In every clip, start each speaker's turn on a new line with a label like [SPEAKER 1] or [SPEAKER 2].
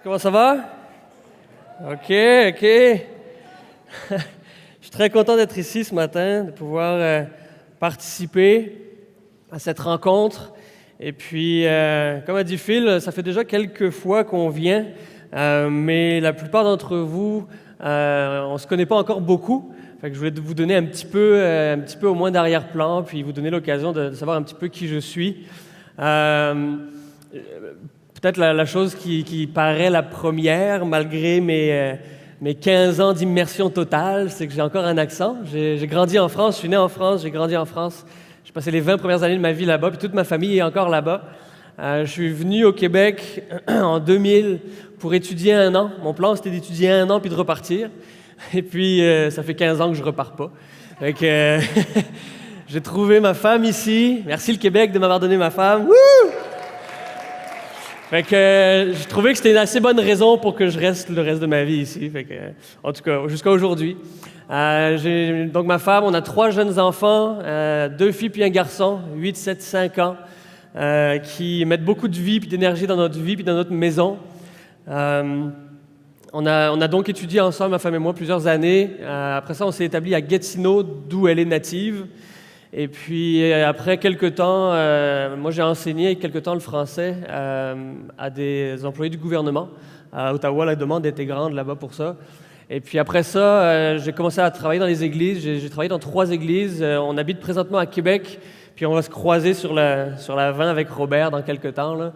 [SPEAKER 1] Comment ça va? OK. Je suis très content d'être ici ce matin, de pouvoir participer à cette rencontre. Et puis, comme a dit Phil, ça fait déjà quelques fois qu'on vient, mais la plupart d'entre vous, on ne se connaît pas encore beaucoup. Fait que je voulais vous donner un petit peu au moins d'arrière-plan, puis vous donner l'occasion de savoir un petit peu qui je suis. Peut-être la chose qui paraît la première, malgré mes 15 ans d'immersion totale, c'est que j'ai encore un accent. J'ai grandi en France, je suis né en France, j'ai grandi en France. J'ai passé les 20 premières années de ma vie là-bas, puis toute ma famille est encore là-bas. Je suis venu au Québec en 2000 pour étudier 1 an. Mon plan, c'était d'étudier 1 an puis de repartir. Et puis, ça fait 15 ans que je repars pas. Fait que, j'ai trouvé ma femme ici. Merci le Québec de m'avoir donné ma femme. Wouh! Fait que j'ai trouvé que c'était une assez bonne raison pour que je reste le reste de ma vie ici. Fait que, en tout cas, jusqu'à aujourd'hui. J'ai donc ma femme, on a 3 jeunes enfants, 2 filles puis un garçon, 8, 7, 5 ans, qui mettent beaucoup de vie puis d'énergie dans notre vie puis dans notre maison. On a donc étudié ensemble, ma femme et moi, plusieurs années. Après ça, on s'est établi à Gatineau, d'où elle est native. Et puis, après quelques temps, moi, j'ai enseigné quelques temps le français à des employés du gouvernement. À Ottawa, la demande était grande là-bas pour ça. Et puis après ça, j'ai commencé à travailler dans les églises. J'ai travaillé dans 3 églises. On habite présentement à Québec, puis on va se croiser sur la 20 avec Robert dans quelques temps, là.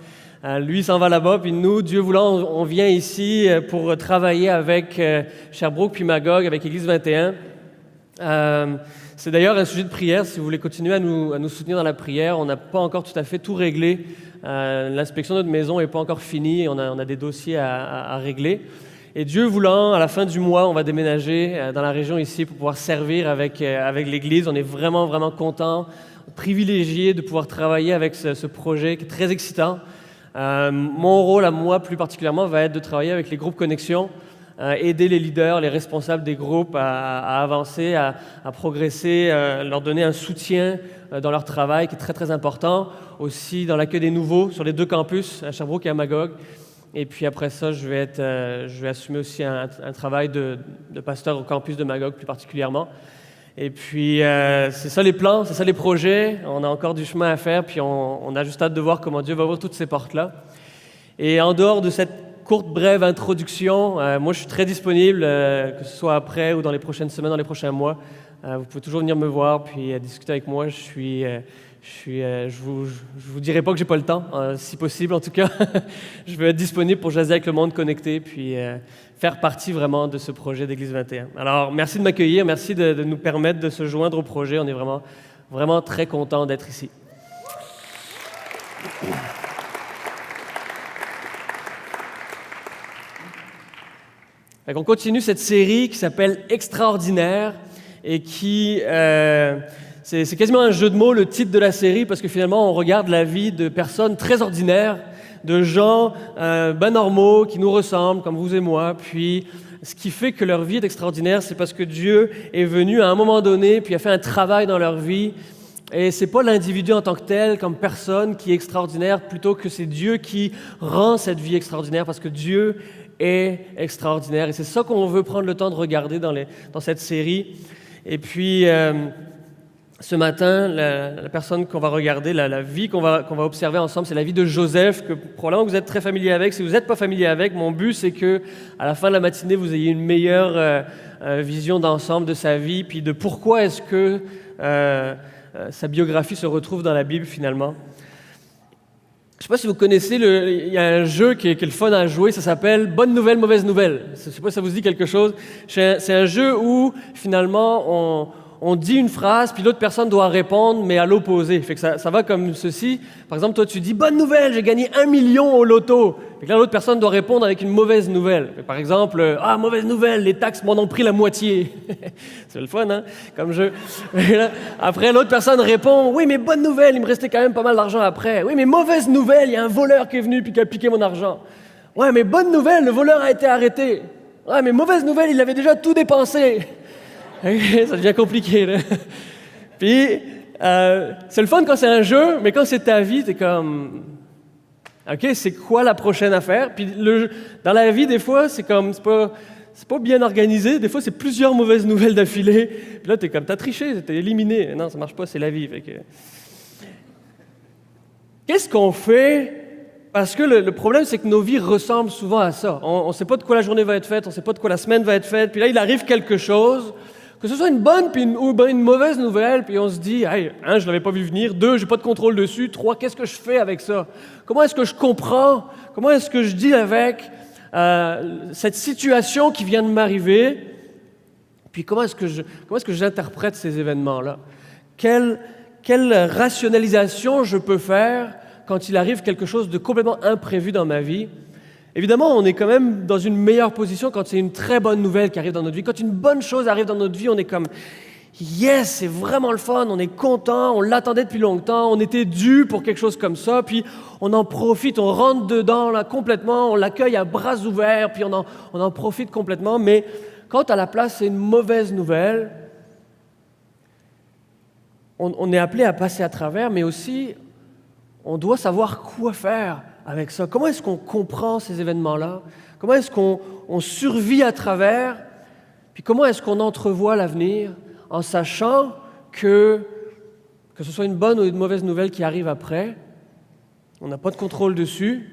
[SPEAKER 1] Lui, il s'en va là-bas, puis nous, Dieu voulant, on vient ici pour travailler avec Sherbrooke puis Magog, avec Église 21. C'est d'ailleurs un sujet de prière, si vous voulez continuer à nous soutenir dans la prière. On n'a pas encore tout à fait tout réglé. L'inspection de notre maison n'est pas encore finie. On a des dossiers à régler. Et Dieu voulant, à la fin du mois, on va déménager dans la région ici pour pouvoir servir avec l'Église. On est vraiment, vraiment contents, privilégiés de pouvoir travailler avec ce projet qui est très excitant. Mon rôle à moi, plus particulièrement, va être de travailler avec les groupes Connexion, aider les leaders, les responsables des groupes à avancer, à progresser, leur donner un soutien dans leur travail qui est très, très important. Aussi dans l'accueil des nouveaux sur les 2 campus, à Sherbrooke et à Magog. Et puis après ça, je vais assumer aussi un travail de pasteur au campus de Magog plus particulièrement. Et puis, c'est ça les plans, c'est ça les projets. On a encore du chemin à faire, puis on a juste hâte de voir comment Dieu va ouvrir toutes ces portes-là. Et en dehors de cette courte, brève introduction, moi je suis très disponible, que ce soit après ou dans les prochaines semaines, dans les prochains mois. Vous pouvez toujours venir me voir puis discuter avec moi. Je vous dirai pas que j'ai pas le temps, si possible en tout cas. Je veux être disponible pour jaser avec le monde connecté puis faire partie vraiment de ce projet d'Église 21. Alors merci de m'accueillir, merci de nous permettre de se joindre au projet. On est vraiment, vraiment très contents d'être ici. On continue cette série qui s'appelle Extraordinaire et qui, c'est quasiment un jeu de mots le titre de la série parce que finalement on regarde la vie de personnes très ordinaires, de gens ben normaux qui nous ressemblent comme vous et moi. Puis ce qui fait que leur vie est extraordinaire, c'est parce que Dieu est venu à un moment donné puis a fait un travail dans leur vie. Et c'est pas l'individu en tant que tel, comme personne, qui est extraordinaire, plutôt que c'est Dieu qui rend cette vie extraordinaire parce que Dieu est extraordinaire. Et c'est ça qu'on veut prendre le temps de regarder dans cette série. Et puis, ce matin, la personne qu'on va regarder, la vie qu'on va observer ensemble, c'est la vie de Joseph, que probablement vous êtes très familier avec. Si vous n'êtes pas familier avec, mon but, c'est que à la fin de la matinée, vous ayez une meilleure vision d'ensemble de sa vie, puis de pourquoi est-ce que sa biographie se retrouve dans la Bible, finalement. Je ne sais pas si vous connaissez, il y a un jeu qui est le fun à jouer, ça s'appelle « Bonne nouvelle, mauvaise nouvelle ». Je ne sais pas si ça vous dit quelque chose. C'est un jeu où, finalement, on dit une phrase, puis l'autre personne doit répondre, mais à l'opposé. Fait que ça va comme ceci. Par exemple, toi, tu dis « Bonne nouvelle, j'ai gagné 1 million au loto ». Fait que là, l'autre personne doit répondre avec une mauvaise nouvelle. Par exemple, « Ah, mauvaise nouvelle, les taxes m'en ont pris la moitié ». C'est le fun, hein, comme jeu. Là, après, l'autre personne répond « Oui, mais bonne nouvelle, il me restait quand même pas mal d'argent après. Oui, mais mauvaise nouvelle, il y a un voleur qui est venu puis qui a piqué mon argent. Ouais, mais bonne nouvelle, le voleur a été arrêté. Ouais, mais mauvaise nouvelle, il avait déjà tout dépensé. » Ça devient compliqué, là. Puis, c'est le fun quand c'est un jeu, mais quand c'est ta vie, t'es comme... OK, c'est quoi la prochaine affaire? Puis dans la vie, des fois, c'est pas bien organisé. Des fois, c'est plusieurs mauvaises nouvelles d'affilée. Puis là, t'as triché, t'es éliminé. Non, ça marche pas, c'est la vie. Fait que... Qu'est-ce qu'on fait? Parce que le problème, c'est que nos vies ressemblent souvent à ça. On ne sait pas de quoi la journée va être faite, on ne sait pas de quoi la semaine va être faite. Puis là, il arrive quelque chose, que ce soit une bonne ou une mauvaise nouvelle, puis on se dit, hey, un, je ne l'avais pas vu venir, deux, je n'ai pas de contrôle dessus, trois, qu'est-ce que je fais avec ça? Comment est-ce que je comprends? Comment est-ce que je deal avec cette situation qui vient de m'arriver? Puis comment est-ce que j'interprète ces événements-là? Quelle rationalisation je peux faire quand il arrive quelque chose de complètement imprévu dans ma vie? Évidemment, on est quand même dans une meilleure position quand c'est une très bonne nouvelle qui arrive dans notre vie. Quand une bonne chose arrive dans notre vie, on est comme « Yes, c'est vraiment le fun, on est content, on l'attendait depuis longtemps, on était dû pour quelque chose comme ça, puis on en profite, on rentre dedans là, complètement, on l'accueille à bras ouverts, puis on en profite complètement. » Mais quand à la place, c'est une mauvaise nouvelle, on est appelé à passer à travers, mais aussi on doit savoir quoi faire avec ça. Comment est-ce qu'on comprend ces événements-là? Comment est-ce qu'on survit à travers? Puis comment est-ce qu'on entrevoit l'avenir en sachant que ce soit une bonne ou une mauvaise nouvelle qui arrive après, on n'a pas de contrôle dessus,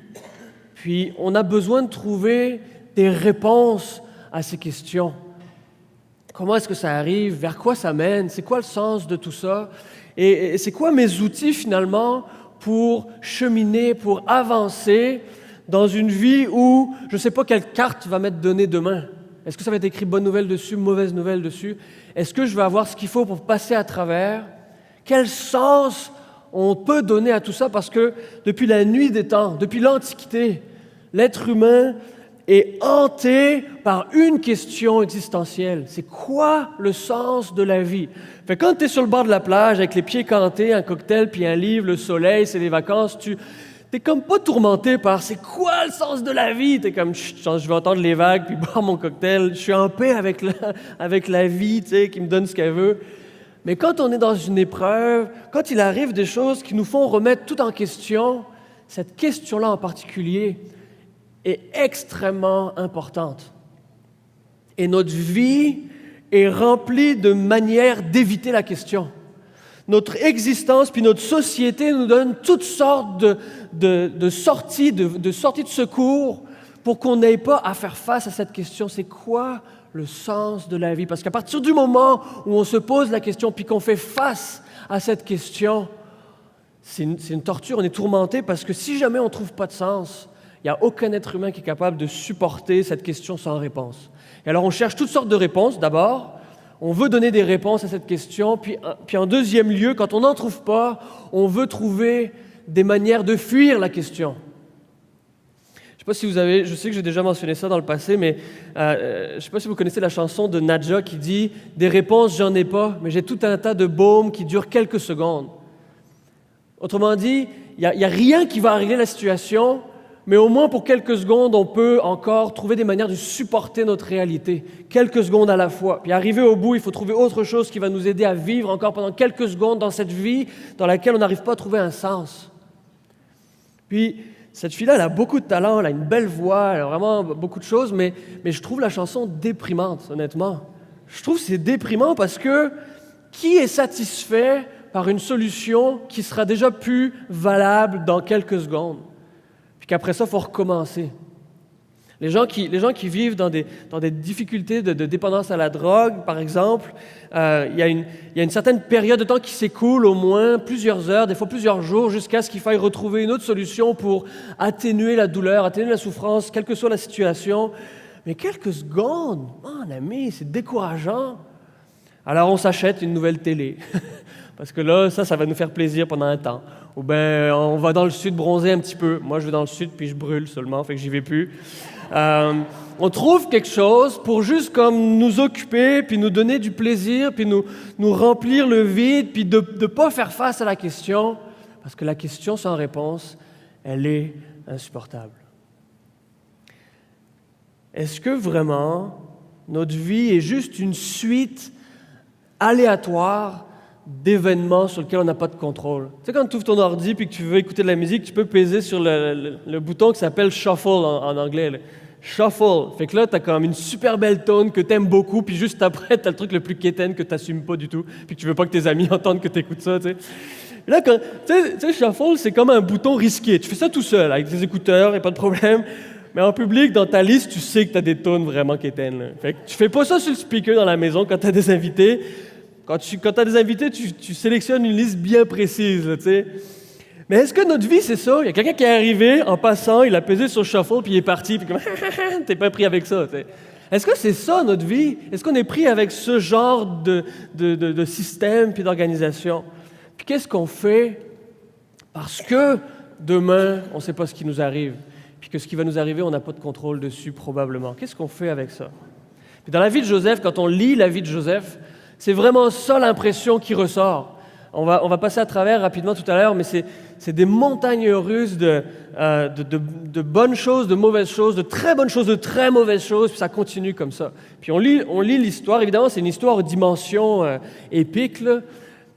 [SPEAKER 1] puis on a besoin de trouver des réponses à ces questions. Comment est-ce que ça arrive? Vers quoi ça mène? C'est quoi le sens de tout ça? Et c'est quoi mes outils finalement pour cheminer, pour avancer dans une vie où je ne sais pas quelle carte va m'être donnée demain? Est-ce que ça va être écrit bonne nouvelle dessus, mauvaise nouvelle dessus? Est-ce que je vais avoir ce qu'il faut pour passer à travers? Quel sens on peut donner à tout ça? Parce que depuis la nuit des temps, depuis l'Antiquité, l'être humain est hanté par une question existentielle. C'est quoi le sens de la vie? Fait que quand tu es sur le bord de la plage avec les pieds cantés, un cocktail puis un livre, le soleil, c'est les vacances, tu n'es comme pas tourmenté par c'est quoi le sens de la vie? Tu es comme je vais entendre les vagues puis boire mon cocktail. Je suis en paix avec la vie, tu sais, qui me donne ce qu'elle veut. Mais quand on est dans une épreuve, quand il arrive des choses qui nous font remettre tout en question, cette question-là en particulier est extrêmement importante. Et notre vie est remplie de manières d'éviter la question. Notre existence puis notre société nous donne toutes sortes de sorties de secours pour qu'on n'ait pas à faire face à cette question. C'est quoi le sens de la vie? Parce qu'à partir du moment où on se pose la question puis qu'on fait face à cette question, c'est une torture, on est tourmenté parce que si jamais on ne trouve pas de sens, il n'y a aucun être humain qui est capable de supporter cette question sans réponse. Et alors on cherche toutes sortes de réponses d'abord, on veut donner des réponses à cette question, puis en deuxième lieu, quand on n'en trouve pas, on veut trouver des manières de fuir la question. Je ne sais pas si je sais que j'ai déjà mentionné ça dans le passé, mais je ne sais pas si vous connaissez la chanson de Nadja qui dit « Des réponses, j'en ai pas, mais j'ai tout un tas de baumes qui durent quelques secondes. » Autrement dit, il n'y a rien qui va régler la situation, mais au moins pour quelques secondes, on peut encore trouver des manières de supporter notre réalité, quelques secondes à la fois. Puis arrivé au bout, il faut trouver autre chose qui va nous aider à vivre encore pendant quelques secondes dans cette vie dans laquelle on n'arrive pas à trouver un sens. Puis cette fille-là, elle a beaucoup de talent, elle a une belle voix, elle a vraiment beaucoup de choses, mais je trouve la chanson déprimante, honnêtement. Je trouve que c'est déprimant parce que qui est satisfait par une solution qui sera déjà plus valable dans quelques secondes? Puis qu'après ça, il faut recommencer. Les gens qui vivent dans des difficultés de dépendance à la drogue, par exemple, il y a une certaine période de temps qui s'écoule, au moins plusieurs heures, des fois plusieurs jours, jusqu'à ce qu'il faille retrouver une autre solution pour atténuer la douleur, atténuer la souffrance, quelle que soit la situation. Mais quelques secondes, mon ami, c'est décourageant. Alors on s'achète une nouvelle télé, parce que là, ça va nous faire plaisir pendant un temps. Ou bien on va dans le sud bronzer un petit peu. Moi, je vais dans le sud, puis je brûle seulement, fait que j'y vais plus. On trouve quelque chose pour juste comme nous occuper, puis nous donner du plaisir, puis nous remplir le vide, puis de ne pas faire face à la question, parce que la question sans réponse, elle est insupportable. Est-ce que vraiment notre vie est juste une suite aléatoire d'événements sur lesquels on n'a pas de contrôle. Tu sais, quand tu ouvres ton ordi et que tu veux écouter de la musique, tu peux peser sur le bouton qui s'appelle Shuffle en anglais. Là. Shuffle. Fait que là, tu as comme une super belle tone que tu aimes beaucoup, puis juste après, tu as le truc le plus quétaine que tu n'assumes pas du tout, puis que tu veux pas que tes amis entendent que tu écoutes ça. Tu sais. Là, tu sais, Shuffle, c'est comme un bouton risqué. Tu fais ça tout seul, avec tes écouteurs, il n'y a pas de problème. Mais en public, dans ta liste, tu sais que tu as des tones vraiment quétaines. Là. Fait que tu fais pas ça sur le speaker dans la maison quand tu as des invités. Quand tu as des invités, tu sélectionnes une liste bien précise, là, tu sais. Mais est-ce que notre vie, c'est ça? Il y a quelqu'un qui est arrivé, en passant, il a pesé sur Shuffle, puis il est parti, puis comme, t'es pas pris avec ça, tu sais. Est-ce que c'est ça, notre vie? Est-ce qu'on est pris avec ce genre de système puis d'organisation? Puis qu'est-ce qu'on fait? Parce que demain, on ne sait pas ce qui nous arrive, puis que ce qui va nous arriver, on n'a pas de contrôle dessus, probablement. Qu'est-ce qu'on fait avec ça? Puis dans la vie de Joseph, quand on lit la vie de Joseph, c'est vraiment ça l'impression qui ressort. On va passer à travers rapidement tout à l'heure, mais c'est des montagnes russes de bonnes choses, de mauvaises choses, de très bonnes choses, de très mauvaises choses, puis ça continue comme ça. Puis on lit l'histoire, évidemment, c'est une histoire aux dimensions épiques, là,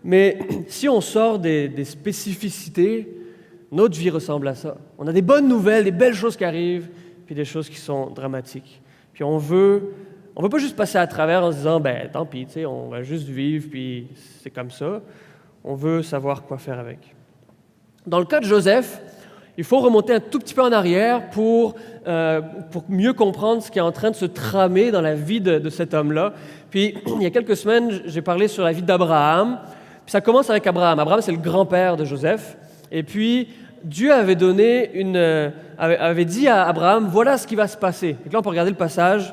[SPEAKER 1] mais si on sort des spécificités, notre vie ressemble à ça. On a des bonnes nouvelles, des belles choses qui arrivent, puis des choses qui sont dramatiques. Puis on veut pas juste passer à travers en se disant, ben tant pis, tu sais, on va juste vivre, puis c'est comme ça. On veut savoir quoi faire avec. Dans le cas de Joseph, il faut remonter un tout petit peu en arrière pour mieux comprendre ce qui est en train de se tramer dans la vie de cet homme-là. Puis, il y a quelques semaines, j'ai parlé sur la vie d'Abraham. Puis ça commence avec Abraham. Abraham, c'est le grand-père de Joseph. Et puis, Dieu avait dit à Abraham, voilà ce qui va se passer. Et là, on peut regarder le passage.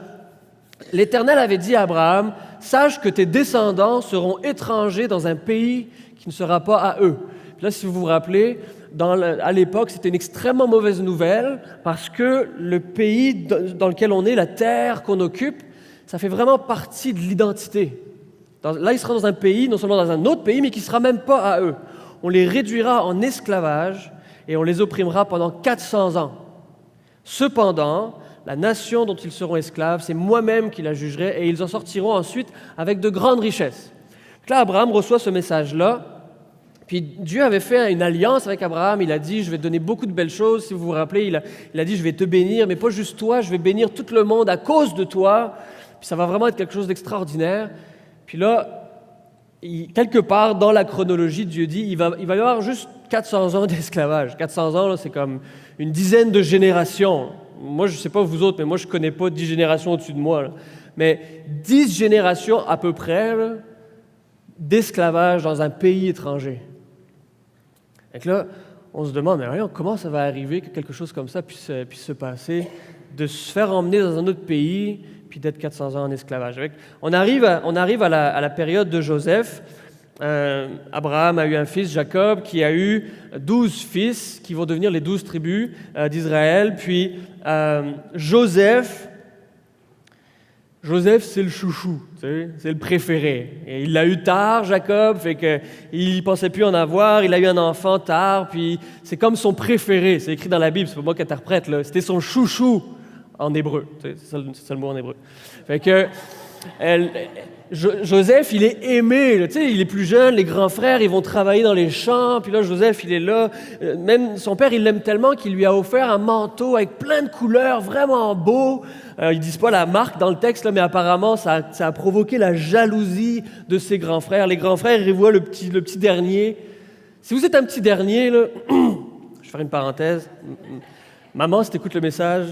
[SPEAKER 1] L'Éternel avait dit à Abraham, sache que tes descendants seront étrangers dans un pays qui ne sera pas à eux. Puis là, si vous vous rappelez, à l'époque, c'était une extrêmement mauvaise nouvelle parce que le pays dans lequel on est, la terre qu'on occupe, ça fait vraiment partie de l'identité. Là, ils seront dans un pays, non seulement dans un autre pays, mais qui ne sera même pas à eux. On les réduira en esclavage et on les opprimera pendant 400 ans. Cependant, la nation dont ils seront esclaves, c'est moi-même qui la jugerai et ils en sortiront ensuite avec de grandes richesses. Là, Abraham reçoit ce message-là. Puis Dieu avait fait une alliance avec Abraham. Il a dit, je vais te donner beaucoup de belles choses. Si vous vous rappelez, il a dit, je vais te bénir, mais pas juste toi, je vais bénir tout le monde à cause de toi. Puis ça va vraiment être quelque chose d'extraordinaire. Puis là, quelque part dans la chronologie, Dieu dit, il va y avoir juste 400 ans d'esclavage. 400 ans, là, c'est comme une dizaine de générations. Moi, je ne sais pas vous autres, mais moi, je ne connais pas 10 générations au-dessus de moi. Là. Mais 10 générations à peu près là, d'esclavage dans un pays étranger. Et là, on se demande, mais voyons, comment ça va arriver que quelque chose comme ça puisse se passer, de se faire emmener dans un autre pays, puis d'être 400 ans en esclavage. On arrive à la période de Joseph. Abraham a eu un fils, Jacob, qui a eu 12 fils, qui vont devenir les 12 tribus d'Israël. Puis Joseph, c'est le chouchou, tu sais, c'est le préféré. Et il l'a eu tard, Jacob, fait qu'il ne pensait plus en avoir. Il a eu un enfant tard, puis c'est comme son préféré. C'est écrit dans la Bible, c'est pas moi qui interprète, là. C'était son chouchou en hébreu. Tu sais, c'est ça le mot en hébreu. Fait que Joseph, il est aimé. Là, tu sais, il est plus jeune, les grands frères, ils vont travailler dans les champs, puis là, Joseph, il est là. Même son père, il l'aime tellement qu'il lui a offert un manteau avec plein de couleurs, vraiment beau. Ils disent pas la marque dans le texte, là, mais apparemment, ça a provoqué la jalousie de ses grands frères. Les grands frères, ils voient le petit dernier. Si vous êtes un petit dernier, là, je vais faire une parenthèse. Maman, si tu écoutes le message,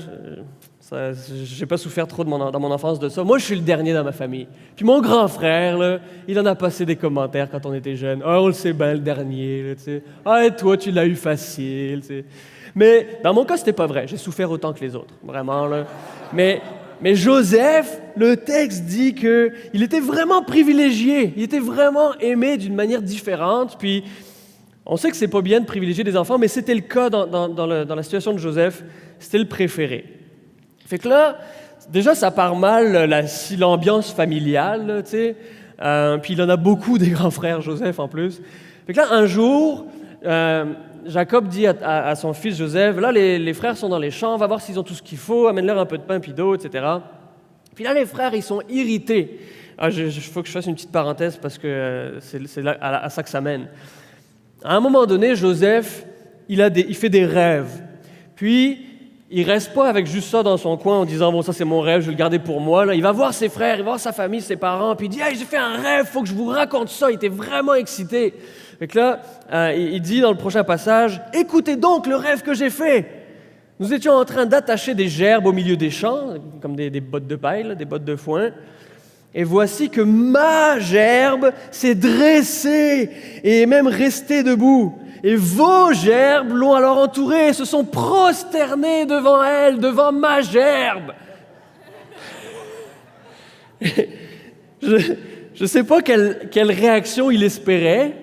[SPEAKER 1] j'ai pas souffert trop dans mon enfance de ça. Moi, je suis le dernier dans ma famille. Puis mon grand frère, là, il en a passé des commentaires quand on était jeune. Ah, on le sait bien, le dernier, là, tu sais. Ah, et toi, tu l'as eu facile, tu sais. Mais dans mon cas, c'était pas vrai. J'ai souffert autant que les autres, vraiment, là. Mais Joseph, le texte dit qu'il était vraiment privilégié. Il était vraiment aimé d'une manière différente. Puis, on sait que c'est pas bien de privilégier des enfants, mais c'était le cas dans la situation de Joseph. C'était le préféré. Fait que là, déjà, ça part mal l'ambiance familiale, là, tu sais. Puis il en a beaucoup des grands frères, Joseph, en plus. Fait que là, un jour, Jacob dit à son fils Joseph, là, les frères sont dans les champs, va voir s'ils ont tout ce qu'il faut, amène-leur un peu de pain puis d'eau, etc. Puis là, les frères, ils sont irrités faut que je fasse une petite parenthèse parce que c'est là, à ça que ça mène. À un moment donné, Joseph, il fait des rêves. Puis, il ne reste pas avec juste ça dans son coin en disant « Bon, ça c'est mon rêve, je vais le garder pour moi. » Là, il va voir ses frères, il va voir sa famille, ses parents, puis il dit « Hey, j'ai fait un rêve, il faut que je vous raconte ça. » Il était vraiment excité. Fait que là, il dit dans le prochain passage « Écoutez donc le rêve que j'ai fait. Nous étions en train d'attacher des gerbes au milieu des champs, comme des bottes de paille, là, des bottes de foin. Et voici que ma gerbe s'est dressée et est même restée debout. Et vos gerbes l'ont alors entourée et se sont prosternés devant elle, devant ma gerbe. » Je ne sais pas quelle réaction il espérait,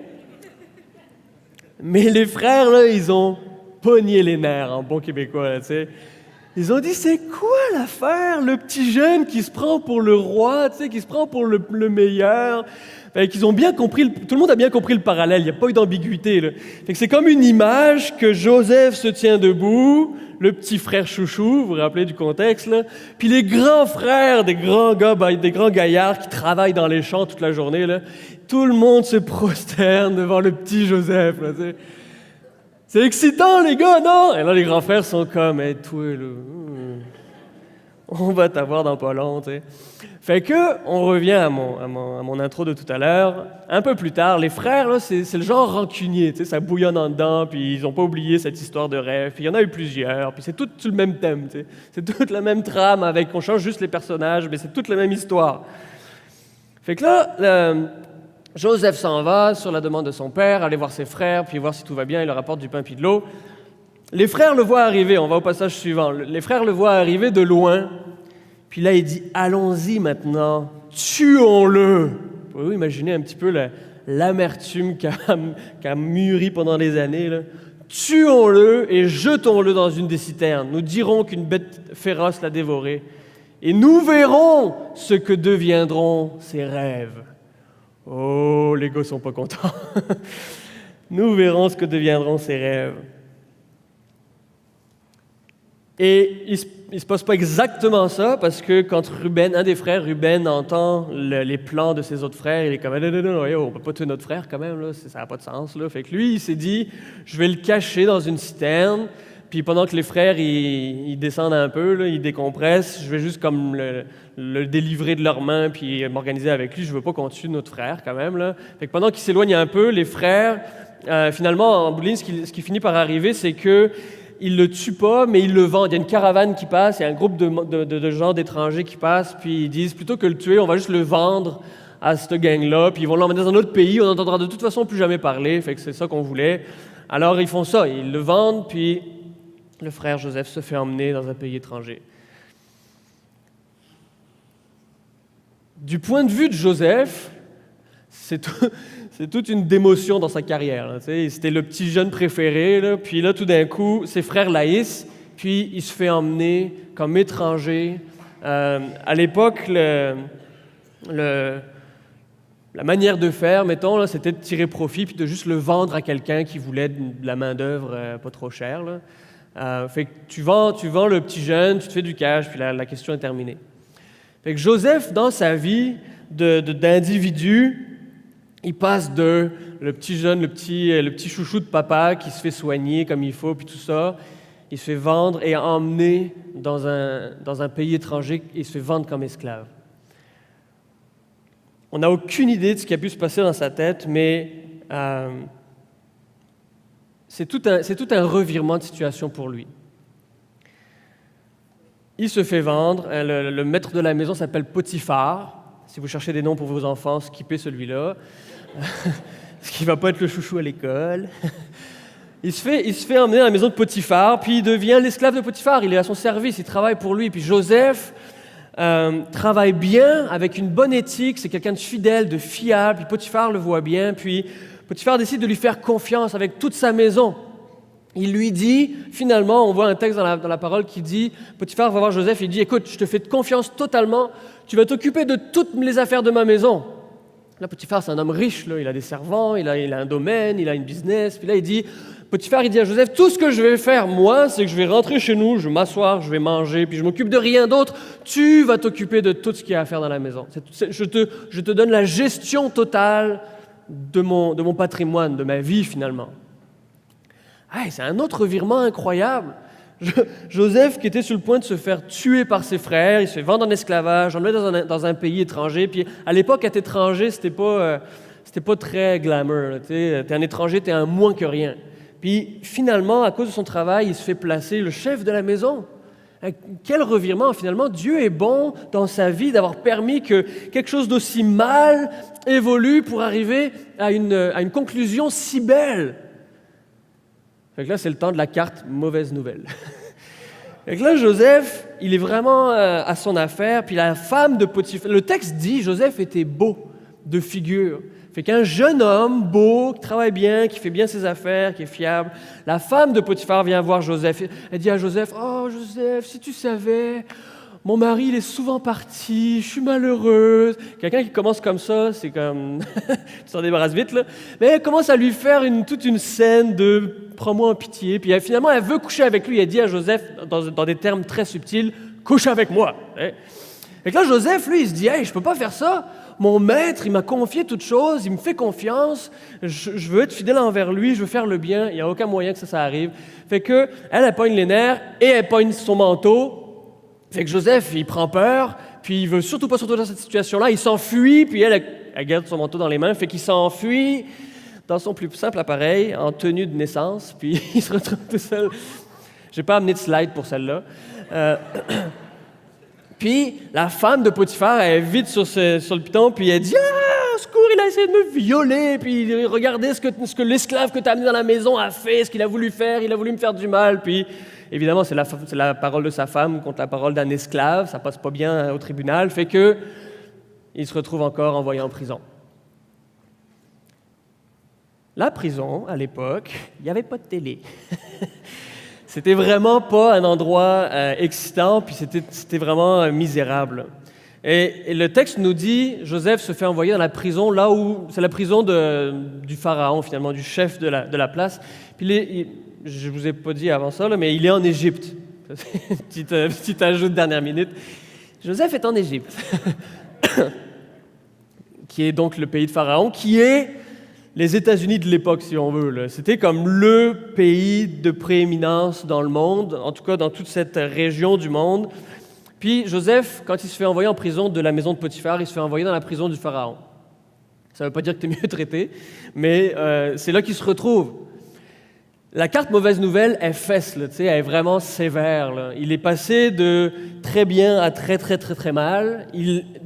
[SPEAKER 1] mais les frères, là, ils ont pogné les nerfs en bon québécois, là, tu sais. Ils ont dit, c'est quoi l'affaire? Le petit jeune qui se prend pour le roi, tu sais, qui se prend pour le meilleur. Fait qu'ils ont bien compris, tout le monde a bien compris le parallèle, il n'y a pas eu d'ambiguïté, là. Fait que c'est comme une image que Joseph se tient debout, le petit frère chouchou, vous vous rappelez du contexte, là. Puis les grands frères, des grands gars, des grands gaillards qui travaillent dans les champs toute la journée, là. Tout le monde se prosterne devant le petit Joseph, là, tu sais. C'est excitant, les gars, non? Et là, les grands frères sont comme, hey, toi, là, on va t'avoir dans pas long, tu sais. Fait que, on revient à mon intro de tout à l'heure. Un peu plus tard, les frères, là, c'est le genre rancunier, tu sais, ça bouillonne en dedans, puis ils n'ont pas oublié cette histoire de rêve, puis il y en a eu plusieurs, puis c'est tout le même thème, tu sais. C'est toute la même trame, avec, on change juste les personnages, mais c'est toute la même histoire. Fait que là, Joseph s'en va sur la demande de son père, aller voir ses frères, puis voir si tout va bien, il leur apporte du pain puis de l'eau. Les frères le voient arriver, on va au passage suivant. Les frères le voient arriver de loin, puis là il dit « Allons-y maintenant, tuons-le » Vous pouvez vous imaginer un petit peu l'amertume qui a mûri pendant des années, là. « Tuons-le et jetons-le dans une des citernes. Nous dirons qu'une bête féroce l'a dévoré, et nous verrons ce que deviendront ses rêves. » Oh, les gars sont pas contents. Nous verrons ce que deviendront ses rêves. Et il se passe pas exactement ça, parce que quand un des frères, Ruben, entend les plans de ses autres frères, il est comme « Non, on peut pas tuer notre frère quand même, là, ça n'a pas de sens. » là. Fait que lui, il s'est dit « Je vais le cacher dans une citerne, puis pendant que les frères, ils descendent un peu, là, ils décompressent, je vais juste comme le délivrer de leurs mains, puis m'organiser avec lui. Je veux pas qu'on tue notre frère quand même, là. » Fait que pendant qu'ils s'éloignent un peu, les frères, finalement, en bout de ligne, ce qui finit par arriver, c'est que ils le tuent pas, mais ils le vendent. Il y a une caravane qui passe, il y a un groupe de gens, d'étrangers qui passent, puis ils disent, plutôt que le tuer, on va juste le vendre à cette gang-là, puis ils vont l'emmener dans un autre pays, on n'entendra de toute façon plus jamais parler, fait que c'est ça qu'on voulait. Alors ils font ça, ils le vendent, puis le frère Joseph se fait emmener dans un pays étranger. Du point de vue de Joseph, c'est toute une démotion dans sa carrière. Là, c'était le petit jeune préféré, là, puis là, tout d'un coup, ses frères l'haïssent, puis il se fait emmener comme étranger. À l'époque, la manière de faire, mettons, là, c'était de tirer profit, puis de juste le vendre à quelqu'un qui voulait de la main-d'œuvre pas trop chère. Là. Fait que tu vends le petit jeune, tu te fais du cash, puis la question est terminée. Fait que Joseph, dans sa vie d'individu, il passe de le petit jeune, le petit chouchou de papa qui se fait soigner comme il faut, puis tout ça, il se fait vendre et emmener dans un pays étranger et il se fait vendre comme esclave. On n'a aucune idée de ce qui a pu se passer dans sa tête, mais c'est tout un revirement de situation pour lui. Il se fait vendre, le maître de la maison s'appelle Potiphar. Si vous cherchez des noms pour vos enfants, skippez celui-là. Parce qu'il ne va pas être le chouchou à l'école. Il se fait emmener à la maison de Potiphar, puis il devient l'esclave de Potiphar. Il est à son service, il travaille pour lui. Puis Joseph travaille bien, avec une bonne éthique. C'est quelqu'un de fidèle, de fiable. Puis Potiphar le voit bien. Puis Potiphar décide de lui faire confiance avec toute sa maison. Il lui dit, finalement, on voit un texte dans la parole qui dit, Potiphar va voir Joseph, il dit, écoute, je te fais confiance totalement, tu vas t'occuper de toutes les affaires de ma maison. Là, Potiphar, c'est un homme riche, là, il a des servants, il a un domaine, il a une business, puis là, il dit, Potiphar, il dit à Joseph, tout ce que je vais faire, moi, c'est que je vais rentrer chez nous, je vais m'asseoir, je vais manger, puis je m'occupe de rien d'autre. Tu vas t'occuper de tout ce qu'il y a à faire dans la maison. Je te donne la gestion totale de mon patrimoine, de ma vie, finalement. Ah, c'est un autre virement incroyable. Joseph, qui était sur le point de se faire tuer par ses frères, il se fait vendre en esclavage, on le met dans un pays étranger. Puis à l'époque, être étranger, c'était pas très glamour. T'es un étranger, t'es un moins que rien. Puis finalement, à cause de son travail, il se fait placer le chef de la maison. Quel revirement, finalement. Dieu est bon dans sa vie d'avoir permis que quelque chose d'aussi mal évolue pour arriver à une conclusion si belle. Fait que là, c'est le temps de la carte mauvaise nouvelle. Fait que là, Joseph, il est vraiment à son affaire. Puis la femme de Potiphar, le texte dit, Joseph était beau de figure. Fait qu'un jeune homme beau, qui travaille bien, qui fait bien ses affaires, qui est fiable, la femme de Potiphar vient voir Joseph. Elle dit à Joseph, « Oh, Joseph, si tu savais, mon mari, il est souvent parti, je suis malheureuse. » Quelqu'un qui commence comme ça, c'est comme... tu t'en débarrasses vite, là. Mais elle commence à lui faire toute une scène de « prends-moi en pitié ». Puis finalement, elle veut coucher avec lui. Elle dit à Joseph, dans des termes très subtils, « Couche avec moi ». Et là, Joseph, lui, il se dit, « Hey, je peux pas faire ça. Mon maître, il m'a confié toute chose, il me fait confiance, je veux être fidèle envers lui, je veux faire le bien, il n'y a aucun moyen que ça arrive. » Fait que elle pogne les nerfs et elle pogne son manteau. Fait que Joseph, il prend peur, puis il veut surtout pas se retrouver dans cette situation-là, il s'enfuit, puis elle garde son manteau dans les mains, fait qu'il s'enfuit dans son plus simple appareil, en tenue de naissance, puis il se retrouve tout seul. J'ai pas amené de slide pour celle-là. Puis la femme de Potiphar, elle est vite sur le piton, puis elle dit « Ah, au secours, il a essayé de me violer, puis regardez ce que l'esclave que tu as amené dans la maison a fait, ce qu'il a voulu faire, il a voulu me faire du mal. » Puis évidemment, c'est la parole de sa femme contre la parole d'un esclave, ça passe pas bien au tribunal, fait que il se retrouve encore envoyé en prison. La prison, à l'époque, il n'y avait pas de télé. C'était vraiment pas un endroit excitant, puis c'était vraiment misérable. Et le texte nous dit, Joseph se fait envoyer dans la prison, là où c'est la prison du pharaon, finalement, du chef de la place. Puis je vous ai pas dit avant ça, là, mais il est en Égypte. Petit ajout de dernière minute. Joseph est en Égypte, qui est donc le pays de Pharaon, qui est les États-Unis de l'époque, si on veut. Là. C'était comme le pays de prééminence dans le monde, en tout cas dans toute cette région du monde. Puis Joseph, quand il se fait envoyer en prison de la maison de Potiphar, il se fait envoyer dans la prison du Pharaon. Ça ne veut pas dire que tu es mieux traité, mais c'est là qu'il se retrouve. La carte mauvaise nouvelle, elle fesse, là, elle est vraiment sévère. Là. Il est passé de très bien à très, très, très, très mal.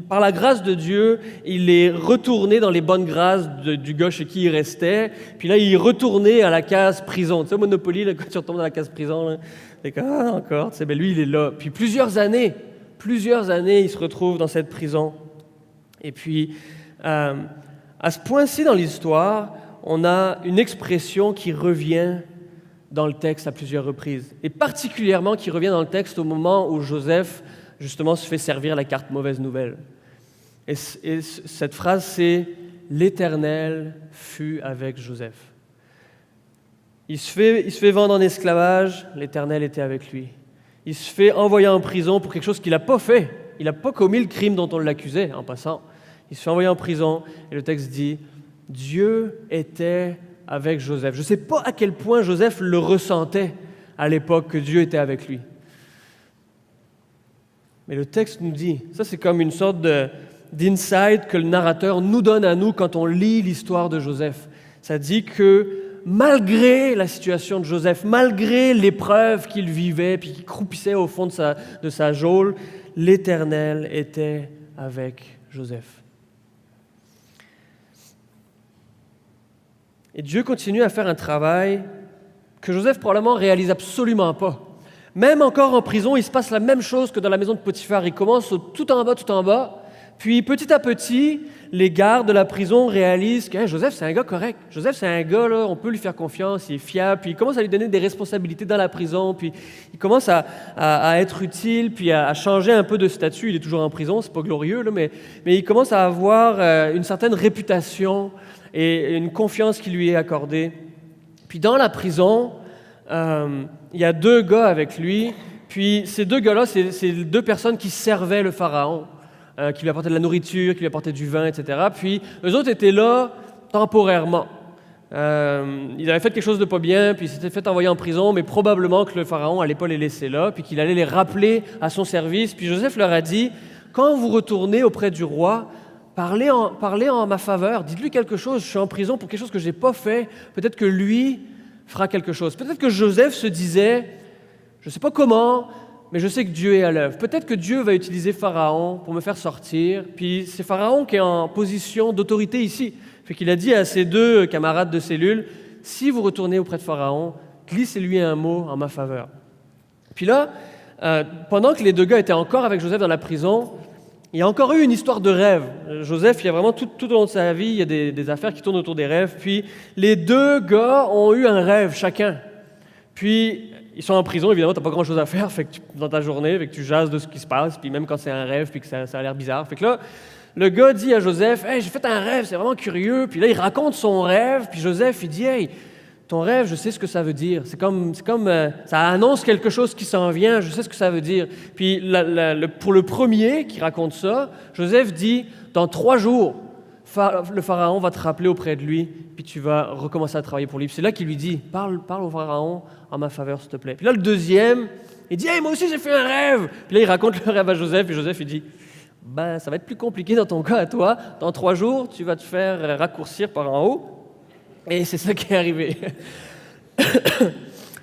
[SPEAKER 1] Par la grâce de Dieu, il est retourné dans les bonnes grâces du gars chez qui il restait. Puis là, il est retourné à la case prison. Tu sais, au Monopoly, là, quand tu retombes dans la case prison, là, c'est comme, ah, encore, tu sais, ben lui, il est là. Puis plusieurs années, il se retrouve dans cette prison. Et puis, à ce point-ci dans l'histoire, on a une expression qui revient dans le texte à plusieurs reprises, et particulièrement qui revient dans le texte au moment où Joseph, justement, se fait servir la carte mauvaise nouvelle. Et cette phrase, c'est « L'Éternel fut avec Joseph ». Il se fait vendre en esclavage, l'Éternel était avec lui. Il se fait envoyer en prison pour quelque chose qu'il n'a pas fait. Il n'a pas commis le crime dont on l'accusait, en passant. Il se fait envoyer en prison, et le texte dit « Dieu était avec Joseph ». Je ne sais pas à quel point Joseph le ressentait à l'époque que Dieu était avec lui. Mais le texte nous dit, ça c'est comme une sorte d'insight que le narrateur nous donne à nous quand on lit l'histoire de Joseph. Ça dit que malgré la situation de Joseph, malgré l'épreuve qu'il vivait puis qu'il croupissait au fond de sa geôle, l'Éternel était avec Joseph. Et Dieu continue à faire un travail que Joseph probablement réalise absolument pas. Même encore en prison, il se passe la même chose que dans la maison de Potiphar. Il commence tout en bas, puis petit à petit, les gardes de la prison réalisent que Joseph, c'est un gars correct. Joseph, c'est un gars, là, on peut lui faire confiance, il est fiable, puis il commence à lui donner des responsabilités dans la prison, puis il commence à être utile, puis à changer un peu de statut. Il est toujours en prison, c'est pas glorieux, là, mais il commence à avoir une certaine réputation et une confiance qui lui est accordée. Puis dans la prison, il y a 2 gars avec lui. Puis ces 2 gars-là, c'est 2 personnes qui servaient le Pharaon, qui lui apportaient de la nourriture, qui lui apportaient du vin, etc. Puis eux autres étaient là temporairement. Ils avaient fait quelque chose de pas bien, puis ils s'étaient fait envoyer en prison, mais probablement que le Pharaon n'allait pas les laisser là, puis qu'il allait les rappeler à son service. Puis Joseph leur a dit, quand vous retournez auprès du roi, parlez en ma faveur, dites-lui quelque chose, je suis en prison pour quelque chose que je n'ai pas fait, peut-être que lui fera quelque chose. Peut-être que Joseph se disait, je ne sais pas comment, mais je sais que Dieu est à l'œuvre. Peut-être que Dieu va utiliser Pharaon pour me faire sortir, puis c'est Pharaon qui est en position d'autorité ici. Fait qu'il a dit à ses 2 camarades de cellule, si vous retournez auprès de Pharaon, glissez-lui un mot en ma faveur. Puis là, pendant que les 2 gars étaient encore avec Joseph dans la prison, il y a encore eu une histoire de rêve. Joseph, il y a vraiment tout au long de sa vie, il y a des affaires qui tournent autour des rêves. Puis les 2 gars ont eu un rêve chacun. Puis ils sont en prison, évidemment, tu n'as pas grand-chose à faire dans ta journée, fait que tu jases de ce qui se passe, puis même quand c'est un rêve, puis que ça a l'air bizarre. Fait que là, le gars dit à Joseph, « Hey, j'ai fait un rêve, c'est vraiment curieux. » Puis là, il raconte son rêve, puis Joseph, il dit, « Hey, ton rêve, je sais ce que ça veut dire. C'est comme ça annonce quelque chose qui s'en vient, je sais ce que ça veut dire. » Puis pour le premier qui raconte ça, Joseph dit, « Dans 3 jours, le Pharaon va te rappeler auprès de lui, puis tu vas recommencer à travailler pour lui. » Puis c'est là qu'il lui dit, « Parle au Pharaon en ma faveur, s'il te plaît. » Puis là, le deuxième, il dit, « Hey, moi aussi, j'ai fait un rêve. » Puis là, il raconte le rêve à Joseph, et Joseph, il dit, « Ben, ça va être plus compliqué dans ton cas à toi. Dans 3 jours, tu vas te faire raccourcir par en haut. » Et c'est ça qui est arrivé.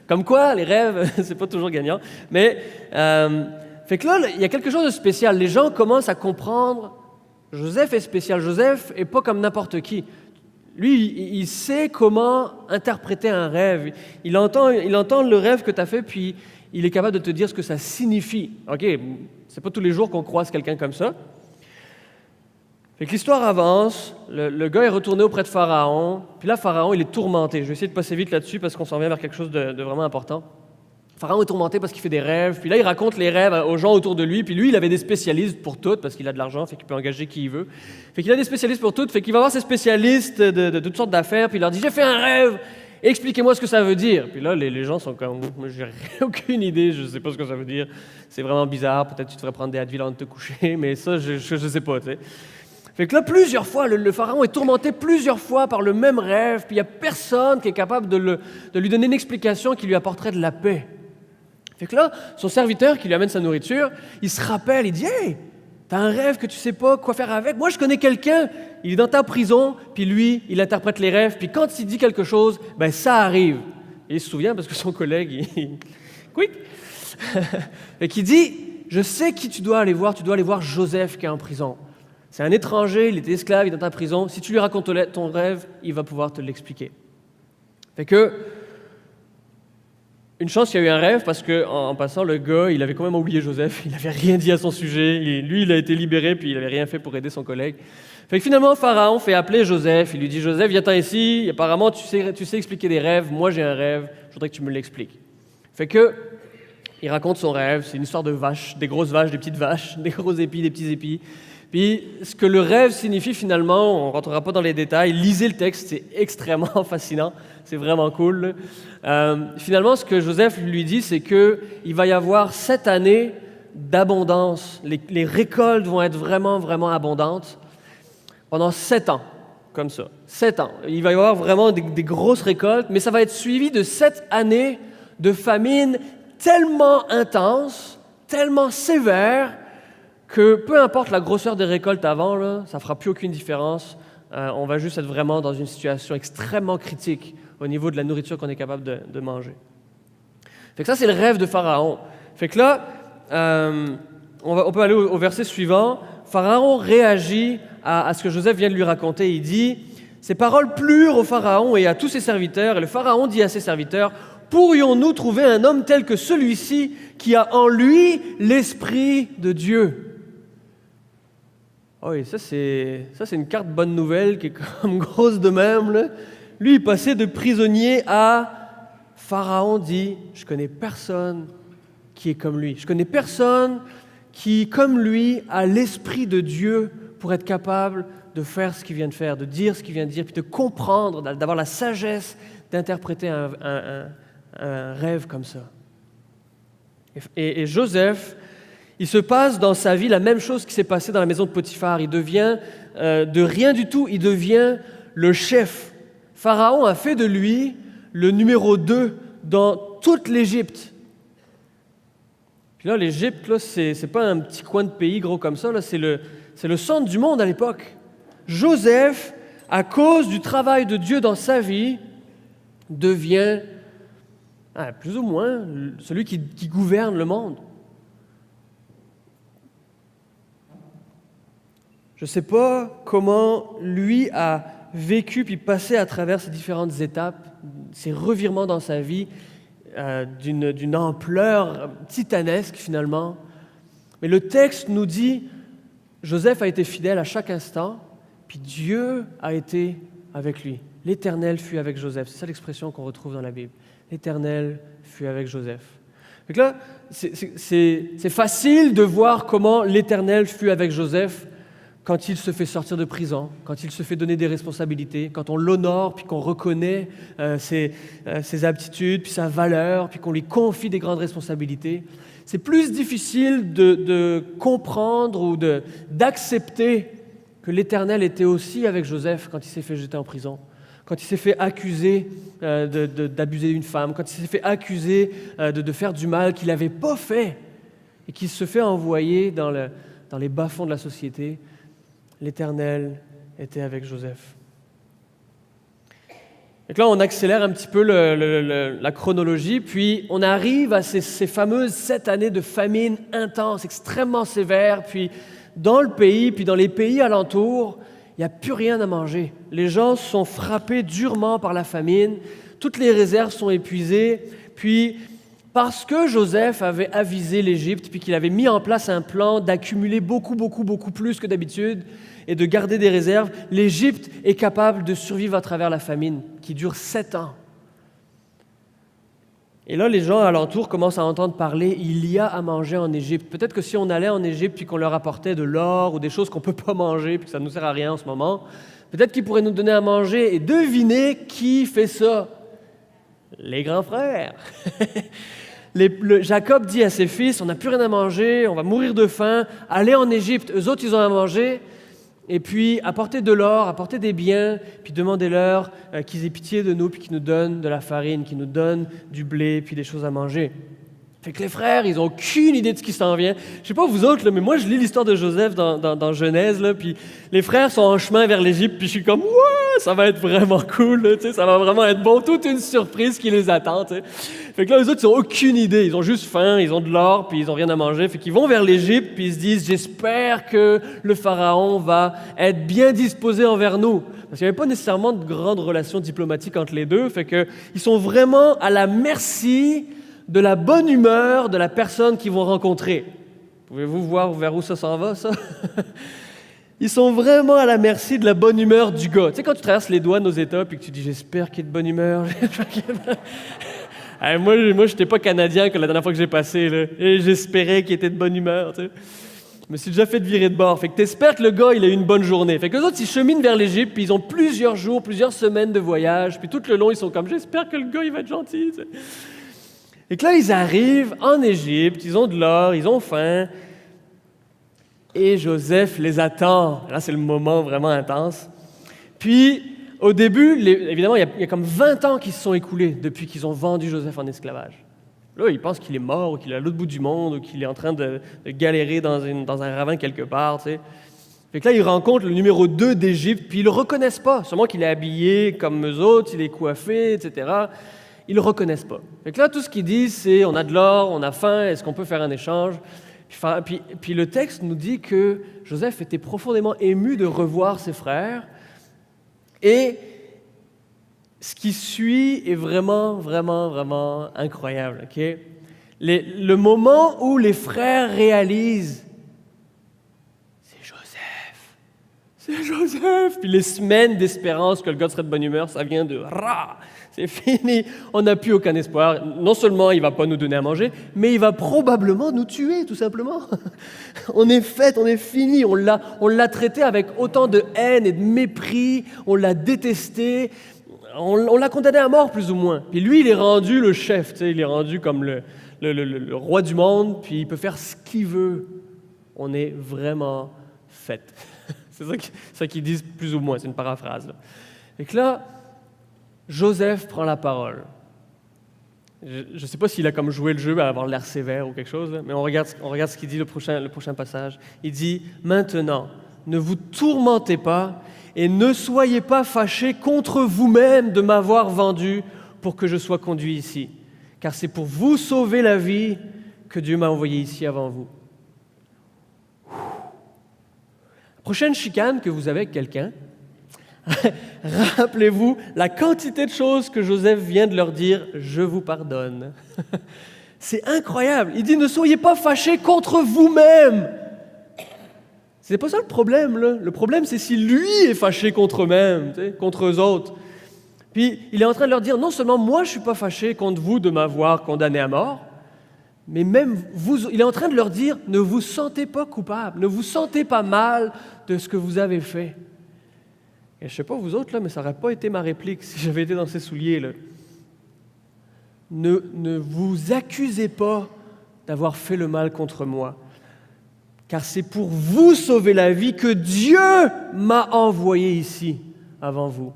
[SPEAKER 1] Comme quoi, les rêves, c'est pas toujours gagnant. Mais, fait que là, il y a quelque chose de spécial. Les gens commencent à comprendre, Joseph est spécial. Joseph est pas comme n'importe qui. Lui, il sait comment interpréter un rêve. Il entend le rêve que tu as fait, puis il est capable de te dire ce que ça signifie. OK, c'est pas tous les jours qu'on croise quelqu'un comme ça. Fait que l'histoire avance, le gars est retourné auprès de Pharaon, puis là, Pharaon, il est tourmenté. Je vais essayer de passer vite là-dessus parce qu'on s'en vient vers quelque chose de vraiment important. Pharaon est tourmenté parce qu'il fait des rêves, puis là, il raconte les rêves aux gens autour de lui, puis lui, il avait des spécialistes pour tout, parce qu'il a de l'argent, fait qu'il peut engager qui il veut. Fait qu'il a des spécialistes pour tout, fait qu'il va voir ces spécialistes de toutes sortes d'affaires, puis il leur dit « J'ai fait un rêve, expliquez-moi ce que ça veut dire. » Puis là, les gens sont comme « J'ai aucune idée, je sais pas ce que ça veut dire, c'est vraiment bizarre, peut-être tu devrais prendre des Advil avant de te coucher, mais ça, je sais pas, tu sais. » Fait que là, plusieurs fois, le Pharaon est tourmenté plusieurs fois par le même rêve, puis il n'y a personne qui est capable de lui donner une explication qui lui apporterait de la paix. Fait que là, son serviteur qui lui amène sa nourriture, il se rappelle, il dit « Hey, t'as un rêve que tu sais pas quoi faire avec? Moi, je connais quelqu'un, il est dans ta prison, puis lui, il interprète les rêves, puis quand il dit quelque chose, ben ça arrive. » Et il se souvient parce que son collègue, quick, fait qu'il dit « Je sais qui tu dois aller voir Joseph qui est en prison. C'est un étranger, il était esclave, il est dans ta prison. Si tu lui racontes ton rêve, il va pouvoir te l'expliquer. » Fait que, une chance qu'il y a eu un rêve, parce qu'en passant, le gars, il avait quand même oublié Joseph, il n'avait rien dit à son sujet, lui, il a été libéré, puis il n'avait rien fait pour aider son collègue. Fait que finalement, Pharaon fait appeler Joseph, il lui dit « Joseph, viens-t'en ici, apparemment, tu sais expliquer des rêves, moi j'ai un rêve, je voudrais que tu me l'expliques. » Fait que, il raconte son rêve, c'est une histoire de vaches, des grosses vaches, des petites vaches, des gros épis, des petits épis. Puis, ce que le rêve signifie finalement, on ne rentrera pas dans les détails, lisez le texte, c'est extrêmement fascinant, c'est vraiment cool. Finalement, ce que Joseph lui dit, c'est qu'il va y avoir 7 années d'abondance. Les récoltes vont être vraiment, vraiment abondantes pendant 7 ans, comme ça. 7 ans. Il va y avoir vraiment des grosses récoltes, mais ça va être suivi de 7 années de famine tellement intense, tellement sévère, que peu importe la grosseur des récoltes avant, là, ça ne fera plus aucune différence. On va juste être vraiment dans une situation extrêmement critique au niveau de la nourriture qu'on est capable de manger. Fait que ça, c'est le rêve de Pharaon. Fait que là, on peut aller au verset suivant. Pharaon réagit à ce que Joseph vient de lui raconter. Il dit « Ces paroles plurent au Pharaon et à tous ses serviteurs. » Et le Pharaon dit à ses serviteurs « Pourrions-nous trouver un homme tel que celui-ci qui a en lui l'Esprit de Dieu ?» Oh oui, ça c'est une carte bonne nouvelle qui est comme grosse de même, là. Lui, il passait de prisonnier à Pharaon dit « Je connais personne qui est comme lui. Je connais personne qui, comme lui, a l'Esprit de Dieu pour être capable de faire ce qu'il vient de faire, de dire ce qu'il vient de dire, puis de comprendre, d'avoir la sagesse d'interpréter un rêve comme ça. Et Joseph, il se passe dans sa vie la même chose qui s'est passé dans la maison de Potiphar. Il devient de rien du tout, il devient le chef. Pharaon a fait de lui le numéro 2 dans toute l'Égypte. Puis là, l'Égypte, là, c'est pas un petit coin de pays gros comme ça, là, c'est le centre du monde à l'époque. Joseph, à cause du travail de Dieu dans sa vie, devient plus ou moins celui qui gouverne le monde. Je ne sais pas comment lui a vécu puis passé à travers ces différentes étapes, ces revirements dans sa vie, d'une ampleur titanesque finalement. Mais le texte nous dit, Joseph a été fidèle à chaque instant, puis Dieu a été avec lui. L'Éternel fut avec Joseph. C'est ça l'expression qu'on retrouve dans la Bible. L'Éternel fut avec Joseph. Donc là, c'est facile de voir comment l'Éternel fut avec Joseph quand il se fait sortir de prison, quand il se fait donner des responsabilités, quand on l'honore, puis qu'on reconnaît ses aptitudes, puis sa valeur, puis qu'on lui confie des grandes responsabilités. C'est plus difficile de comprendre ou d'accepter que l'Éternel était aussi avec Joseph quand il s'est fait jeter en prison, quand il s'est fait accuser d'abuser une femme, quand il s'est fait accuser de faire du mal qu'il n'avait pas fait et qu'il se fait envoyer dans les bas-fonds de la société. L'Éternel était avec Joseph. Et là, on accélère un petit peu la chronologie, puis on arrive à ces fameuses 7 années de famine intense, extrêmement sévère, puis dans le pays, puis dans les pays alentours, il n'y a plus rien à manger. Les gens sont frappés durement par la famine, toutes les réserves sont épuisées, puis parce que Joseph avait avisé l'Égypte, puis qu'il avait mis en place un plan d'accumuler beaucoup plus que d'habitude et de garder des réserves, l'Égypte est capable de survivre à travers la famine qui dure 7 ans. Et là, les gens alentours commencent à entendre parler, il y a à manger en Égypte. Peut-être que si on allait en Égypte puis qu'on leur apportait de l'or ou des choses qu'on ne peut pas manger puis que ça ne nous sert à rien en ce moment, peut-être qu'ils pourraient nous donner à manger. Et devinez qui fait ça? Les grands frères. Jacob dit à ses fils, on n'a plus rien à manger, on va mourir de faim, allez en Égypte. Eux autres, ils ont à manger. Et puis, apportez de l'or, apportez des biens, puis demandez-leur qu'ils aient pitié de nous, puis qu'ils nous donnent de la farine, qu'ils nous donnent du blé, puis des choses à manger. Fait que les frères, ils n'ont aucune idée de ce qui s'en vient. Je ne sais pas vous autres, là, mais moi, je lis l'histoire de Joseph dans Genèse, là, puis les frères sont en chemin vers l'Égypte, puis je suis comme, ouais, ça va être vraiment cool, là, ça va vraiment être bon, toute une surprise qui les attend. T'sais. Fait que là, eux autres, ils n'ont aucune idée. Ils ont juste faim, ils ont de l'or, puis ils n'ont rien à manger. Fait qu'ils vont vers l'Égypte, puis ils se disent, j'espère que le Pharaon va être bien disposé envers nous. Parce qu'il n'y avait pas nécessairement de grandes relations diplomatiques entre les deux. Fait qu'ils sont vraiment à la merci de la bonne humeur de la personne qu'ils vont rencontrer. Pouvez-vous voir vers où ça s'en va, ça? Ils sont vraiment à la merci de la bonne humeur du gars. Tu sais, quand tu traverses les douanes aux États, puis que tu dis, j'espère qu'il est de bonne humeur. Moi, je n'étais pas Canadien que la dernière fois que j'ai passé, là, et j'espérais qu'il était de bonne humeur. Tu sais. Je me suis déjà fait virer de bord. Fait que t'espères que le gars, il a eu une bonne journée. Fait que les autres, ils cheminent vers l'Égypte, puis ils ont plusieurs jours, plusieurs semaines de voyage, puis tout le long, ils sont comme, j'espère que le gars, il va être gentil. Tu sais. Et que là, ils arrivent en Égypte, ils ont de l'or, ils ont faim, et Joseph les attend. Là, c'est le moment vraiment intense. Puis, au début, évidemment, il y a comme 20 ans qui se sont écoulés depuis qu'ils ont vendu Joseph en esclavage. Là, ils pensent qu'il est mort, ou qu'il est à l'autre bout du monde, ou qu'il est en train de galérer dans un ravin quelque part, tu sais. Fait que là, ils rencontrent le numéro 2 d'Égypte, puis ils le reconnaissent pas. Sûrement qu'il est habillé comme eux autres, il est coiffé, etc. Ils le reconnaissent pas. Fait que là, tout ce qu'ils disent, c'est on a de l'or, on a faim, est-ce qu'on peut faire un échange? Puis le texte nous dit que Joseph était profondément ému de revoir ses frères. Et ce qui suit est vraiment incroyable. Okay? Le moment où les frères réalisent c'est Joseph! Puis les semaines d'espérance que le gars serait de bonne humeur, ça vient de rah! C'est fini, on n'a plus aucun espoir. Non seulement il ne va pas nous donner à manger, mais il va probablement nous tuer, tout simplement. On est fait, on est fini. On l'a traité avec autant de haine et de mépris, on l'a détesté. on l'a condamné à mort plus ou moins. Puis lui, il est rendu le chef, il est rendu comme le roi du monde, puis il peut faire ce qu'il veut. On est vraiment fait. C'est ça qu'ils disent plus ou moins, c'est une paraphrase. Là. Et que là, Joseph prend la parole. Je ne sais pas s'il a comme joué le jeu à avoir l'air sévère ou quelque chose, là, mais on regarde ce qu'il dit le prochain passage. Il dit « Maintenant, ne vous tourmentez pas et ne soyez pas fâchés contre vous-même de m'avoir vendu pour que je sois conduit ici, car c'est pour vous sauver la vie que Dieu m'a envoyé ici avant vous. » Prochaine chicane que vous avez avec quelqu'un, rappelez-vous la quantité de choses que Joseph vient de leur dire « Je vous pardonne ». C'est incroyable. Il dit « Ne soyez pas fâchés contre vous-même ». C'est pas ça le problème, là. Le problème, c'est si lui est fâché contre eux-mêmes, contre eux autres. Puis il est en train de leur dire « Non seulement moi, je ne suis pas fâché contre vous de m'avoir condamné à mort, mais même vous, il est en train de leur dire « Ne vous sentez pas coupable, ne vous sentez pas mal de ce que vous avez fait. » Et je ne sais pas vous autres, là, mais ça n'aurait pas été ma réplique si j'avais été dans ces souliers. Là. Ne vous accusez pas d'avoir fait le mal contre moi, car c'est pour vous sauver la vie que Dieu m'a envoyé ici avant vous.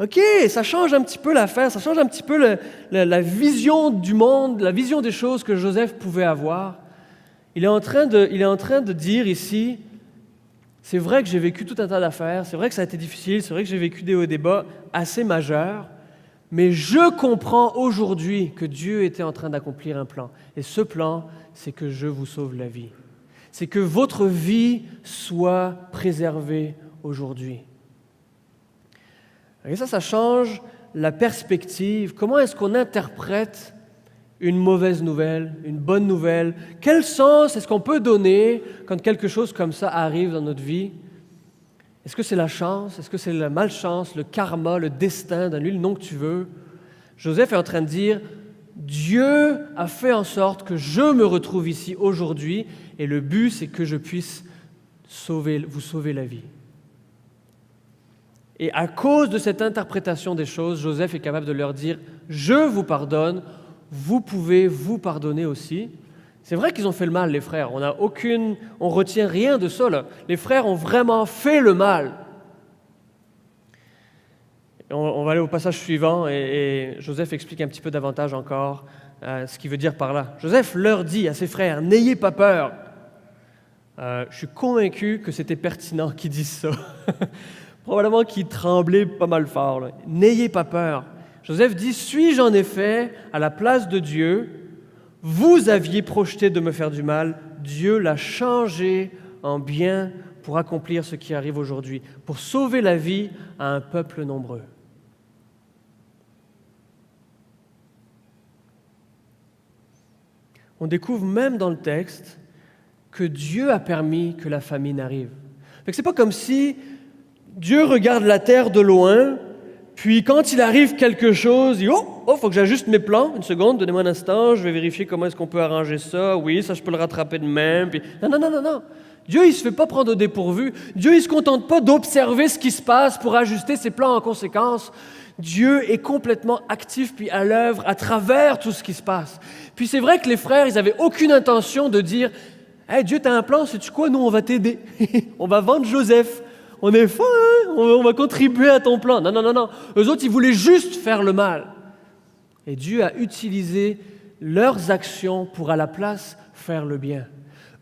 [SPEAKER 1] OK, ça change un petit peu l'affaire, ça change un petit peu la vision du monde, la vision des choses que Joseph pouvait avoir. Il est en train de dire ici, c'est vrai que j'ai vécu tout un tas d'affaires, c'est vrai que ça a été difficile, c'est vrai que j'ai vécu des hauts et des bas assez majeurs, mais je comprends aujourd'hui que Dieu était en train d'accomplir un plan. Et ce plan, c'est que je vous sauve la vie. C'est que votre vie soit préservée aujourd'hui. Et ça change la perspective. Comment est-ce qu'on interprète une mauvaise nouvelle, une bonne nouvelle? Quel sens est-ce qu'on peut donner quand quelque chose comme ça arrive dans notre vie? Est-ce que c'est la chance? Est-ce que c'est la malchance, le karma, le destin? Donne-lui le nom que tu veux. Joseph est en train de dire, Dieu a fait en sorte que je me retrouve ici aujourd'hui et le but, c'est que je puisse vous sauver la vie. Et à cause de cette interprétation des choses, Joseph est capable de leur dire « Je vous pardonne, vous pouvez vous pardonner aussi. » C'est vrai qu'ils ont fait le mal, les frères. On retient rien de ça. Là. Les frères ont vraiment fait le mal. On va aller au passage suivant et Joseph explique un petit peu davantage encore ce qu'il veut dire par là. Joseph leur dit à ses frères « N'ayez pas peur. » Je suis convaincu que c'était pertinent qu'ils disent ça. Probablement qu'ils tremblaient pas mal fort. Là. N'ayez pas peur. Joseph dit, suis-je en effet à la place de Dieu? Vous aviez projeté de me faire du mal. Dieu l'a changé en bien pour accomplir ce qui arrive aujourd'hui, pour sauver la vie à un peuple nombreux. On découvre même dans le texte que Dieu a permis que la famine arrive. Ce n'est pas comme si Dieu regarde la terre de loin, puis quand il arrive quelque chose, il dit « Oh, faut que j'ajuste mes plans. Une seconde, donnez-moi un instant, je vais vérifier comment est-ce qu'on peut arranger ça. Oui, ça, je peux le rattraper de même. » Puis... Non. Dieu, il ne se fait pas prendre au dépourvu. Dieu, il ne se contente pas d'observer ce qui se passe pour ajuster ses plans en conséquence. Dieu est complètement actif puis à l'œuvre à travers tout ce qui se passe. Puis c'est vrai que les frères, ils n'avaient aucune intention de dire « Hey, Dieu, tu as un plan, sais-tu quoi? Nous, on va t'aider. On va vendre Joseph. On est fin, hein? On va contribuer à ton plan. » Non. Eux autres, ils voulaient juste faire le mal. Et Dieu a utilisé leurs actions pour, à la place, faire le bien.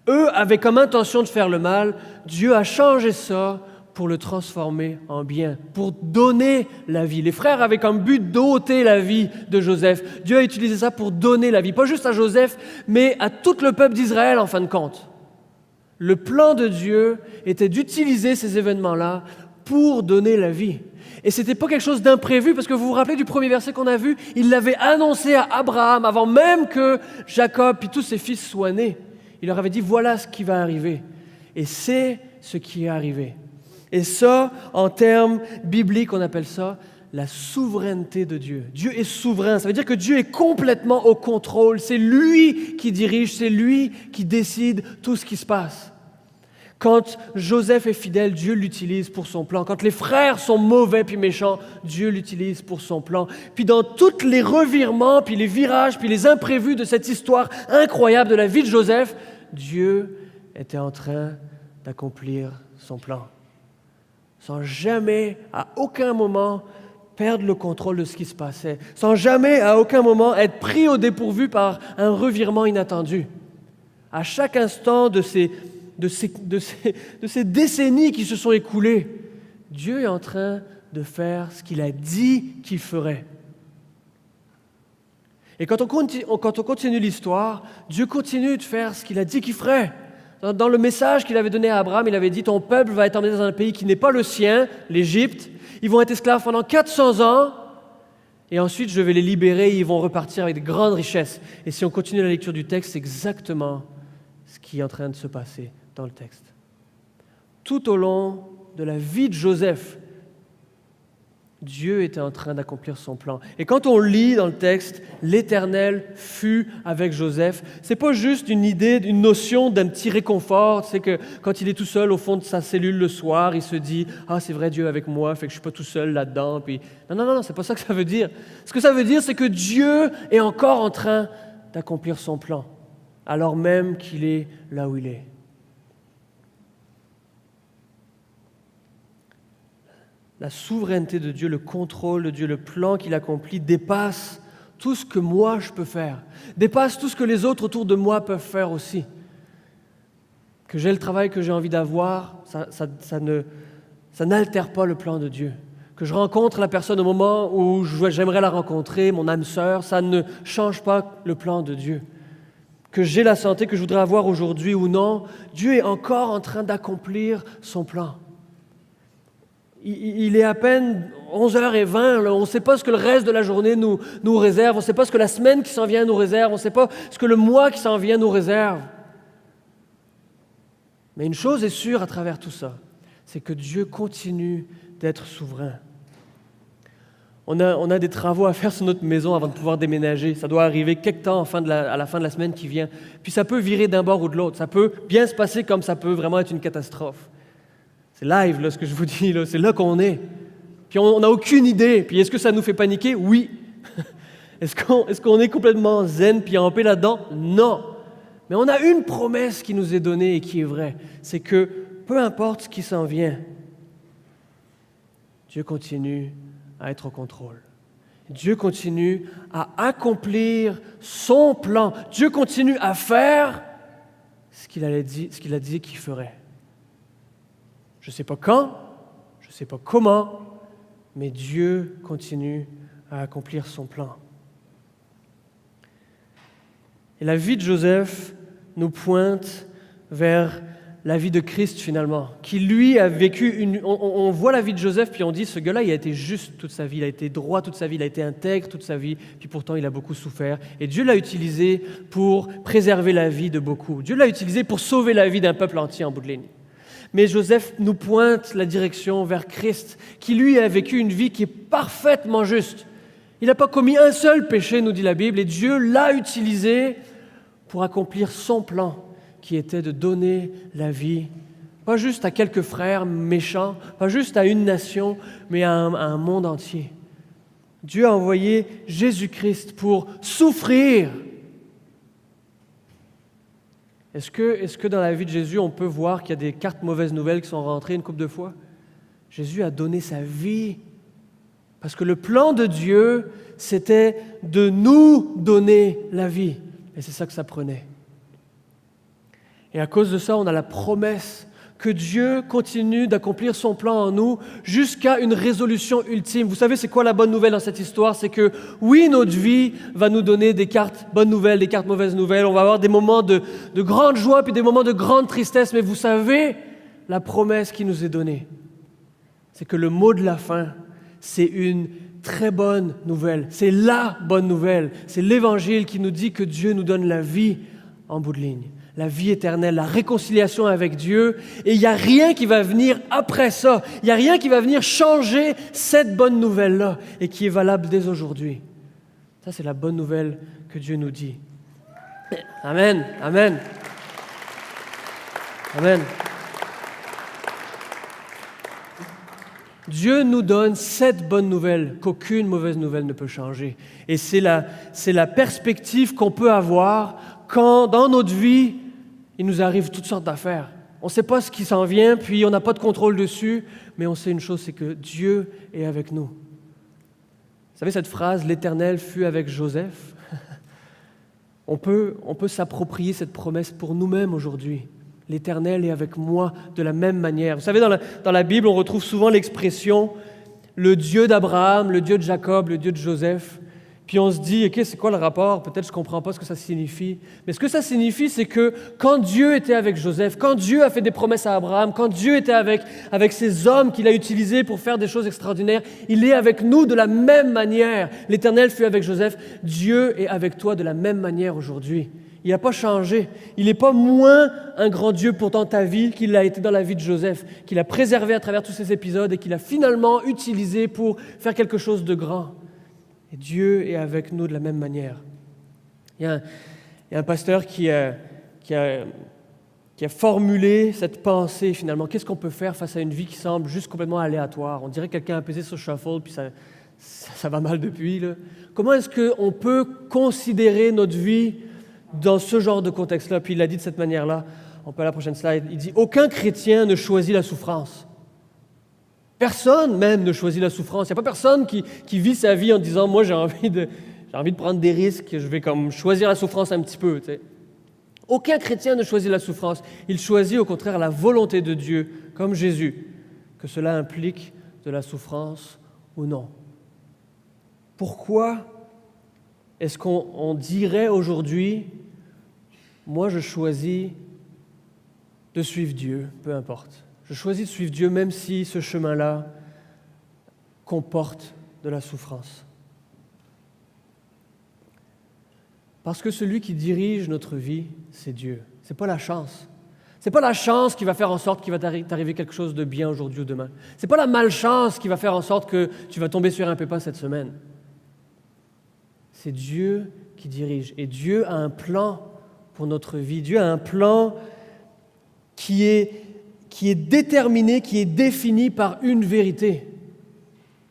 [SPEAKER 1] Eux avaient comme intention de faire le mal. Dieu a changé ça pour le transformer en bien, pour donner la vie. Les frères avaient comme but d'ôter la vie de Joseph. Dieu a utilisé ça pour donner la vie, pas juste à Joseph, mais à tout le peuple d'Israël en fin de compte. Le plan de Dieu était d'utiliser ces événements-là pour donner la vie. Et ce n'était pas quelque chose d'imprévu, parce que vous vous rappelez du premier verset qu'on a vu, il l'avait annoncé à Abraham avant même que Jacob et tous ses fils soient nés. Il leur avait dit, voilà ce qui va arriver. Et c'est ce qui est arrivé. Et ça, en termes bibliques, on appelle ça la souveraineté de Dieu. Dieu est souverain, ça veut dire que Dieu est complètement au contrôle. C'est lui qui dirige, c'est lui qui décide tout ce qui se passe. Quand Joseph est fidèle, Dieu l'utilise pour son plan. Quand les frères sont mauvais puis méchants, Dieu l'utilise pour son plan. Puis dans tous les revirements, puis les virages, puis les imprévus de cette histoire incroyable de la vie de Joseph, Dieu était en train d'accomplir son plan. Sans jamais, à aucun moment, perdre le contrôle de ce qui se passait. Sans jamais, à aucun moment, être pris au dépourvu par un revirement inattendu. À chaque instant de ces décennies qui se sont écoulées, Dieu est en train de faire ce qu'il a dit qu'il ferait. Et quand on continue l'histoire, Dieu continue de faire ce qu'il a dit qu'il ferait. Dans le message qu'il avait donné à Abraham, il avait dit « Ton peuple va être emmené dans un pays qui n'est pas le sien, l'Égypte. Ils vont être esclaves pendant 400 ans. Et ensuite, je vais les libérer et ils vont repartir avec de grandes richesses. » Et si on continue la lecture du texte, c'est exactement ce qui est en train de se passer dans le texte. Tout au long de la vie de Joseph, Dieu était en train d'accomplir son plan. Et quand on lit dans le texte « L'Éternel fut avec Joseph », c'est pas juste une idée, une notion d'un petit réconfort. C'est que quand il est tout seul au fond de sa cellule le soir, il se dit « Ah, c'est vrai, Dieu est avec moi, fait que je suis pas tout seul là-dedans. » Puis non, c'est pas ça que ça veut dire. Ce que ça veut dire, c'est que Dieu est encore en train d'accomplir son plan, alors même qu'il est là où il est. La souveraineté de Dieu, le contrôle de Dieu, le plan qu'il accomplit dépasse tout ce que moi je peux faire, dépasse tout ce que les autres autour de moi peuvent faire aussi. Que j'ai le travail que j'ai envie d'avoir, ça n'altère pas le plan de Dieu. Que je rencontre la personne au moment où j'aimerais la rencontrer, mon âme sœur, ça ne change pas le plan de Dieu. Que j'ai la santé que je voudrais avoir aujourd'hui ou non, Dieu est encore en train d'accomplir son plan. Il est à peine 11h20, on ne sait pas ce que le reste de la journée nous réserve, on ne sait pas ce que la semaine qui s'en vient nous réserve, on ne sait pas ce que le mois qui s'en vient nous réserve. Mais une chose est sûre à travers tout ça, c'est que Dieu continue d'être souverain. On a des travaux à faire sur notre maison avant de pouvoir déménager. Ça doit arriver quelque temps à la fin de la semaine qui vient. Puis ça peut virer d'un bord ou de l'autre. Ça peut bien se passer comme ça peut vraiment être une catastrophe. C'est live, là, ce que je vous dis, là. C'est là qu'on est. Puis on n'a aucune idée. Puis est-ce que ça nous fait paniquer? Oui. Est-ce qu'on est complètement zen puis en paix là-dedans? Non. Mais on a une promesse qui nous est donnée et qui est vraie. C'est que peu importe ce qui s'en vient, Dieu continue à être au contrôle. Dieu continue à accomplir son plan. Dieu continue à faire ce qu'il a dit qu'il ferait. Je ne sais pas quand, je ne sais pas comment, mais Dieu continue à accomplir son plan. Et la vie de Joseph nous pointe vers la vie de Christ finalement, qui lui a vécu on voit la vie de Joseph, puis on dit, ce gars-là, il a été juste toute sa vie, il a été droit toute sa vie, il a été intègre toute sa vie, puis pourtant il a beaucoup souffert. Et Dieu l'a utilisé pour préserver la vie de beaucoup. Dieu l'a utilisé pour sauver la vie d'un peuple entier en bout de ligne. Mais Joseph nous pointe la direction vers Christ, qui lui a vécu une vie qui est parfaitement juste. Il n'a pas commis un seul péché, nous dit la Bible, et Dieu l'a utilisé pour accomplir son plan, qui était de donner la vie, pas juste à quelques frères méchants, pas juste à une nation, mais à un monde entier. Dieu a envoyé Jésus-Christ pour souffrir. Est-ce que dans la vie de Jésus, on peut voir qu'il y a des cartes mauvaises nouvelles qui sont rentrées une couple de fois? Jésus a donné sa vie parce que le plan de Dieu, c'était de nous donner la vie. Et c'est ça que ça prenait. Et à cause de ça, on a la promesse que Dieu continue d'accomplir son plan en nous jusqu'à une résolution ultime. Vous savez, c'est quoi la bonne nouvelle dans cette histoire? C'est que oui, notre vie va nous donner des cartes bonnes nouvelles, des cartes mauvaises nouvelles. On va avoir des moments de grande joie puis des moments de grande tristesse. Mais vous savez, la promesse qui nous est donnée, c'est que le mot de la fin, c'est une très bonne nouvelle. C'est la bonne nouvelle. C'est l'Évangile qui nous dit que Dieu nous donne la vie en bout de ligne. La vie éternelle, la réconciliation avec Dieu. Et il n'y a rien qui va venir après ça. Il n'y a rien qui va venir changer cette bonne nouvelle-là et qui est valable dès aujourd'hui. Ça, c'est la bonne nouvelle que Dieu nous dit. Amen, amen, amen. Dieu nous donne cette bonne nouvelle qu'aucune mauvaise nouvelle ne peut changer. Et c'est la perspective qu'on peut avoir quand, dans notre vie, il nous arrive toutes sortes d'affaires. On ne sait pas ce qui s'en vient, puis on n'a pas de contrôle dessus, mais on sait une chose, c'est que Dieu est avec nous. Vous savez cette phrase « L'Éternel fut avec Joseph » On peut s'approprier cette promesse pour nous-mêmes aujourd'hui. L'Éternel est avec moi de la même manière. Vous savez, dans la Bible, on retrouve souvent l'expression « le Dieu d'Abraham, le Dieu de Jacob, le Dieu de Joseph ». Puis on se dit, OK, c'est quoi le rapport? Peut-être je ne comprends pas ce que ça signifie. Mais ce que ça signifie, c'est que quand Dieu était avec Joseph, quand Dieu a fait des promesses à Abraham, quand Dieu était avec ces hommes qu'il a utilisés pour faire des choses extraordinaires, il est avec nous de la même manière. L'Éternel fut avec Joseph. Dieu est avec toi de la même manière aujourd'hui. Il n'a pas changé. Il n'est pas moins un grand Dieu pour dans ta vie qu'il l'a été dans la vie de Joseph, qu'il a préservé à travers tous ces épisodes et qu'il a finalement utilisé pour faire quelque chose de grand. Et Dieu est avec nous de la même manière. Il y a un pasteur qui a formulé cette pensée finalement. Qu'est-ce qu'on peut faire face à une vie qui semble juste complètement aléatoire? On dirait que quelqu'un a pesé sur shuffle, puis ça va mal depuis. Là. Comment est-ce qu'on peut considérer notre vie dans ce genre de contexte-là? Puis il l'a dit de cette manière-là. On peut aller à la prochaine slide. Il dit « Aucun chrétien ne choisit la souffrance. » Personne même ne choisit la souffrance. Il n'y a pas personne qui vit sa vie en disant « Moi, j'ai envie de prendre des risques, je vais comme choisir la souffrance un petit peu. » Aucun chrétien ne choisit la souffrance. Il choisit au contraire la volonté de Dieu, comme Jésus, que cela implique de la souffrance ou non. Pourquoi est-ce qu'on dirait aujourd'hui « Moi, je choisis de suivre Dieu, peu importe. » Je choisis de suivre Dieu même si ce chemin-là comporte de la souffrance. Parce que celui qui dirige notre vie, c'est Dieu. Ce n'est pas la chance. Ce n'est pas la chance qui va faire en sorte qu'il va t'arriver quelque chose de bien aujourd'hui ou demain. Ce n'est pas la malchance qui va faire en sorte que tu vas tomber sur un pépin cette semaine. C'est Dieu qui dirige. Et Dieu a un plan pour notre vie. Dieu a un plan qui est déterminé, qui est défini par une vérité,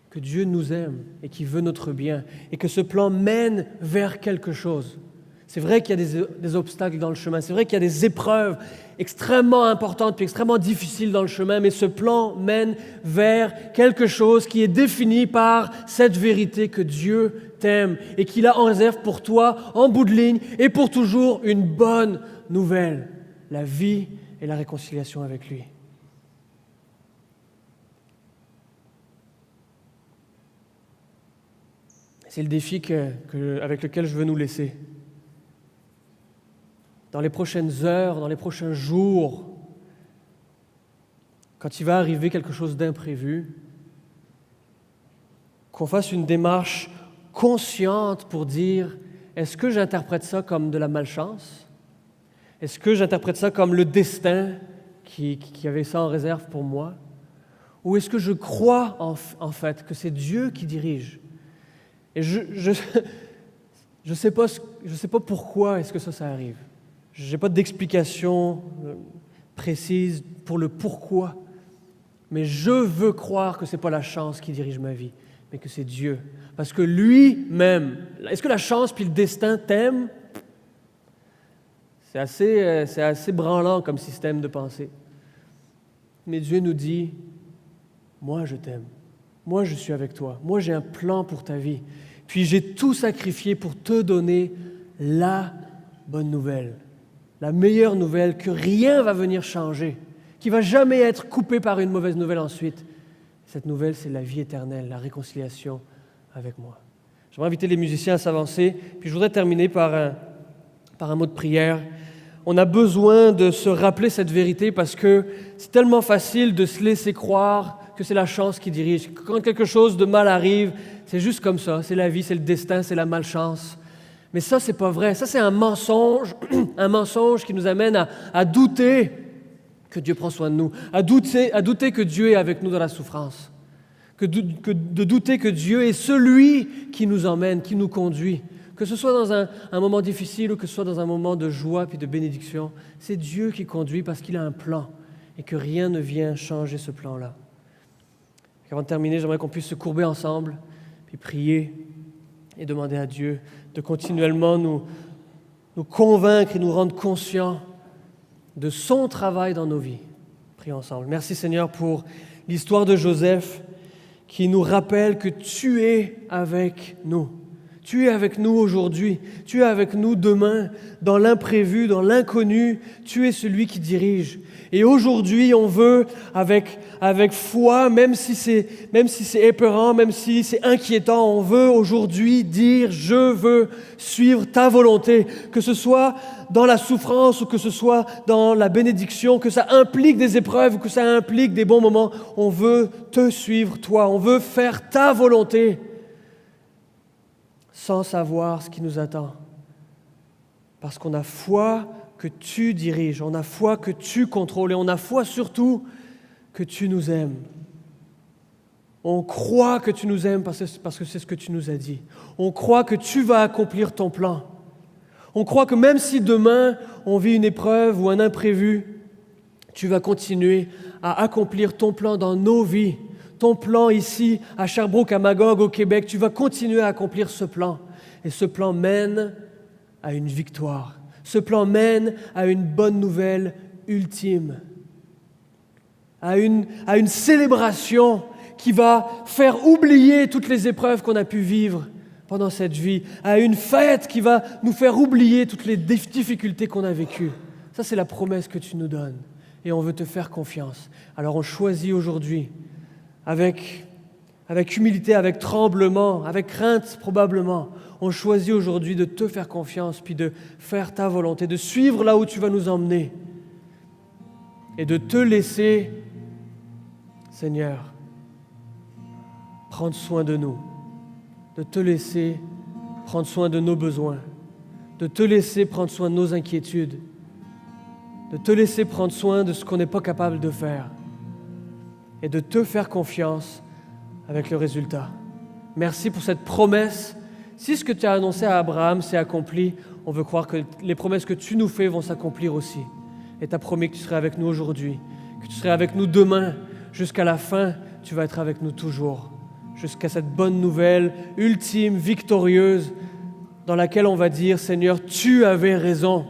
[SPEAKER 1] que Dieu nous aime et qui veut notre bien, et que ce plan mène vers quelque chose. C'est vrai qu'il y a des obstacles dans le chemin, c'est vrai qu'il y a des épreuves extrêmement importantes puis extrêmement difficiles dans le chemin, mais ce plan mène vers quelque chose qui est défini par cette vérité que Dieu t'aime et qu'il a en réserve pour toi, en bout de ligne, et pour toujours une bonne nouvelle, la vie et la réconciliation avec lui. C'est le défi avec lequel je veux nous laisser. Dans les prochaines heures, dans les prochains jours, quand il va arriver quelque chose d'imprévu, qu'on fasse une démarche consciente pour dire, est-ce que j'interprète ça comme de la malchance? Est-ce que j'interprète ça comme le destin qui avait ça en réserve pour moi? Ou est-ce que je crois en fait que c'est Dieu qui dirige? Et je sais pas pourquoi est-ce que ça arrive. Je n'ai pas d'explication précise pour le pourquoi. Mais je veux croire que ce n'est pas la chance qui dirige ma vie, mais que c'est Dieu. Parce que lui-même, est-ce que la chance puis le destin t'aiment? C'est assez branlant comme système de pensée. Mais Dieu nous dit, moi je t'aime, moi je suis avec toi, moi j'ai un plan pour ta vie. Puis j'ai tout sacrifié pour te donner la bonne nouvelle, la meilleure nouvelle que rien va venir changer, qui ne va jamais être coupée par une mauvaise nouvelle ensuite. Cette nouvelle, c'est la vie éternelle, la réconciliation avec moi. J'aimerais inviter les musiciens à s'avancer, puis je voudrais terminer par un mot de prière. On a besoin de se rappeler cette vérité parce que c'est tellement facile de se laisser croire que c'est la chance qui dirige. Quand quelque chose de mal arrive, c'est juste comme ça. C'est la vie, c'est le destin, c'est la malchance. Mais ça, c'est pas vrai. Ça, c'est un mensonge qui nous amène à douter que Dieu prend soin de nous, à douter que Dieu est avec nous dans la souffrance, de douter que Dieu est celui qui nous emmène, qui nous conduit. Que ce soit dans un moment difficile ou que ce soit dans un moment de joie puis de bénédiction, c'est Dieu qui conduit parce qu'il a un plan et que rien ne vient changer ce plan-là. Avant de terminer, j'aimerais qu'on puisse se courber ensemble, puis prier et demander à Dieu de continuellement nous convaincre et nous rendre conscients de son travail dans nos vies. Prions ensemble. Merci Seigneur pour l'histoire de Joseph qui nous rappelle que tu es avec nous. Tu es avec nous aujourd'hui, tu es avec nous demain, dans l'imprévu, dans l'inconnu, tu es celui qui dirige. Et aujourd'hui, on veut, avec foi, même si c'est épeurant, même si c'est inquiétant, on veut aujourd'hui dire « Je veux suivre ta volonté », que ce soit dans la souffrance ou que ce soit dans la bénédiction, que ça implique des épreuves ou que ça implique des bons moments. On veut te suivre, toi, on veut faire ta volonté, sans savoir ce qui nous attend. Parce qu'on a foi que tu diriges, on a foi que tu contrôles et on a foi surtout que tu nous aimes. On croit que tu nous aimes parce que c'est ce que tu nous as dit. On croit que tu vas accomplir ton plan. On croit que même si demain on vit une épreuve ou un imprévu, tu vas continuer à accomplir ton plan dans nos vies. Ton plan ici, à Sherbrooke, à Magog, au Québec, tu vas continuer à accomplir ce plan. Et ce plan mène à une victoire. Ce plan mène à une bonne nouvelle ultime. À une célébration qui va faire oublier toutes les épreuves qu'on a pu vivre pendant cette vie. À une fête qui va nous faire oublier toutes les difficultés qu'on a vécues. Ça, c'est la promesse que tu nous donnes. Et on veut te faire confiance. Alors on choisit aujourd'hui avec humilité, avec tremblement, avec crainte probablement, on choisit aujourd'hui de te faire confiance, puis de faire ta volonté, de suivre là où tu vas nous emmener et de te laisser, Seigneur, prendre soin de nous, de te laisser prendre soin de nos besoins, de te laisser prendre soin de nos inquiétudes, de te laisser prendre soin de ce qu'on n'est pas capable de faire et de te faire confiance avec le résultat. Merci pour cette promesse. Si ce que tu as annoncé à Abraham s'est accompli, on veut croire que les promesses que tu nous fais vont s'accomplir aussi. Et tu as promis que tu serais avec nous aujourd'hui, que tu serais avec nous demain, jusqu'à la fin, tu vas être avec nous toujours, jusqu'à cette bonne nouvelle ultime, victorieuse, dans laquelle on va dire « Seigneur, tu avais raison.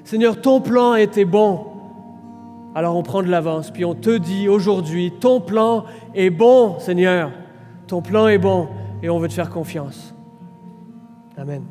[SPEAKER 1] Seigneur, ton plan était bon. » Alors on prend de l'avance, puis on te dit aujourd'hui, ton plan est bon, Seigneur. Ton plan est bon et on veut te faire confiance. Amen.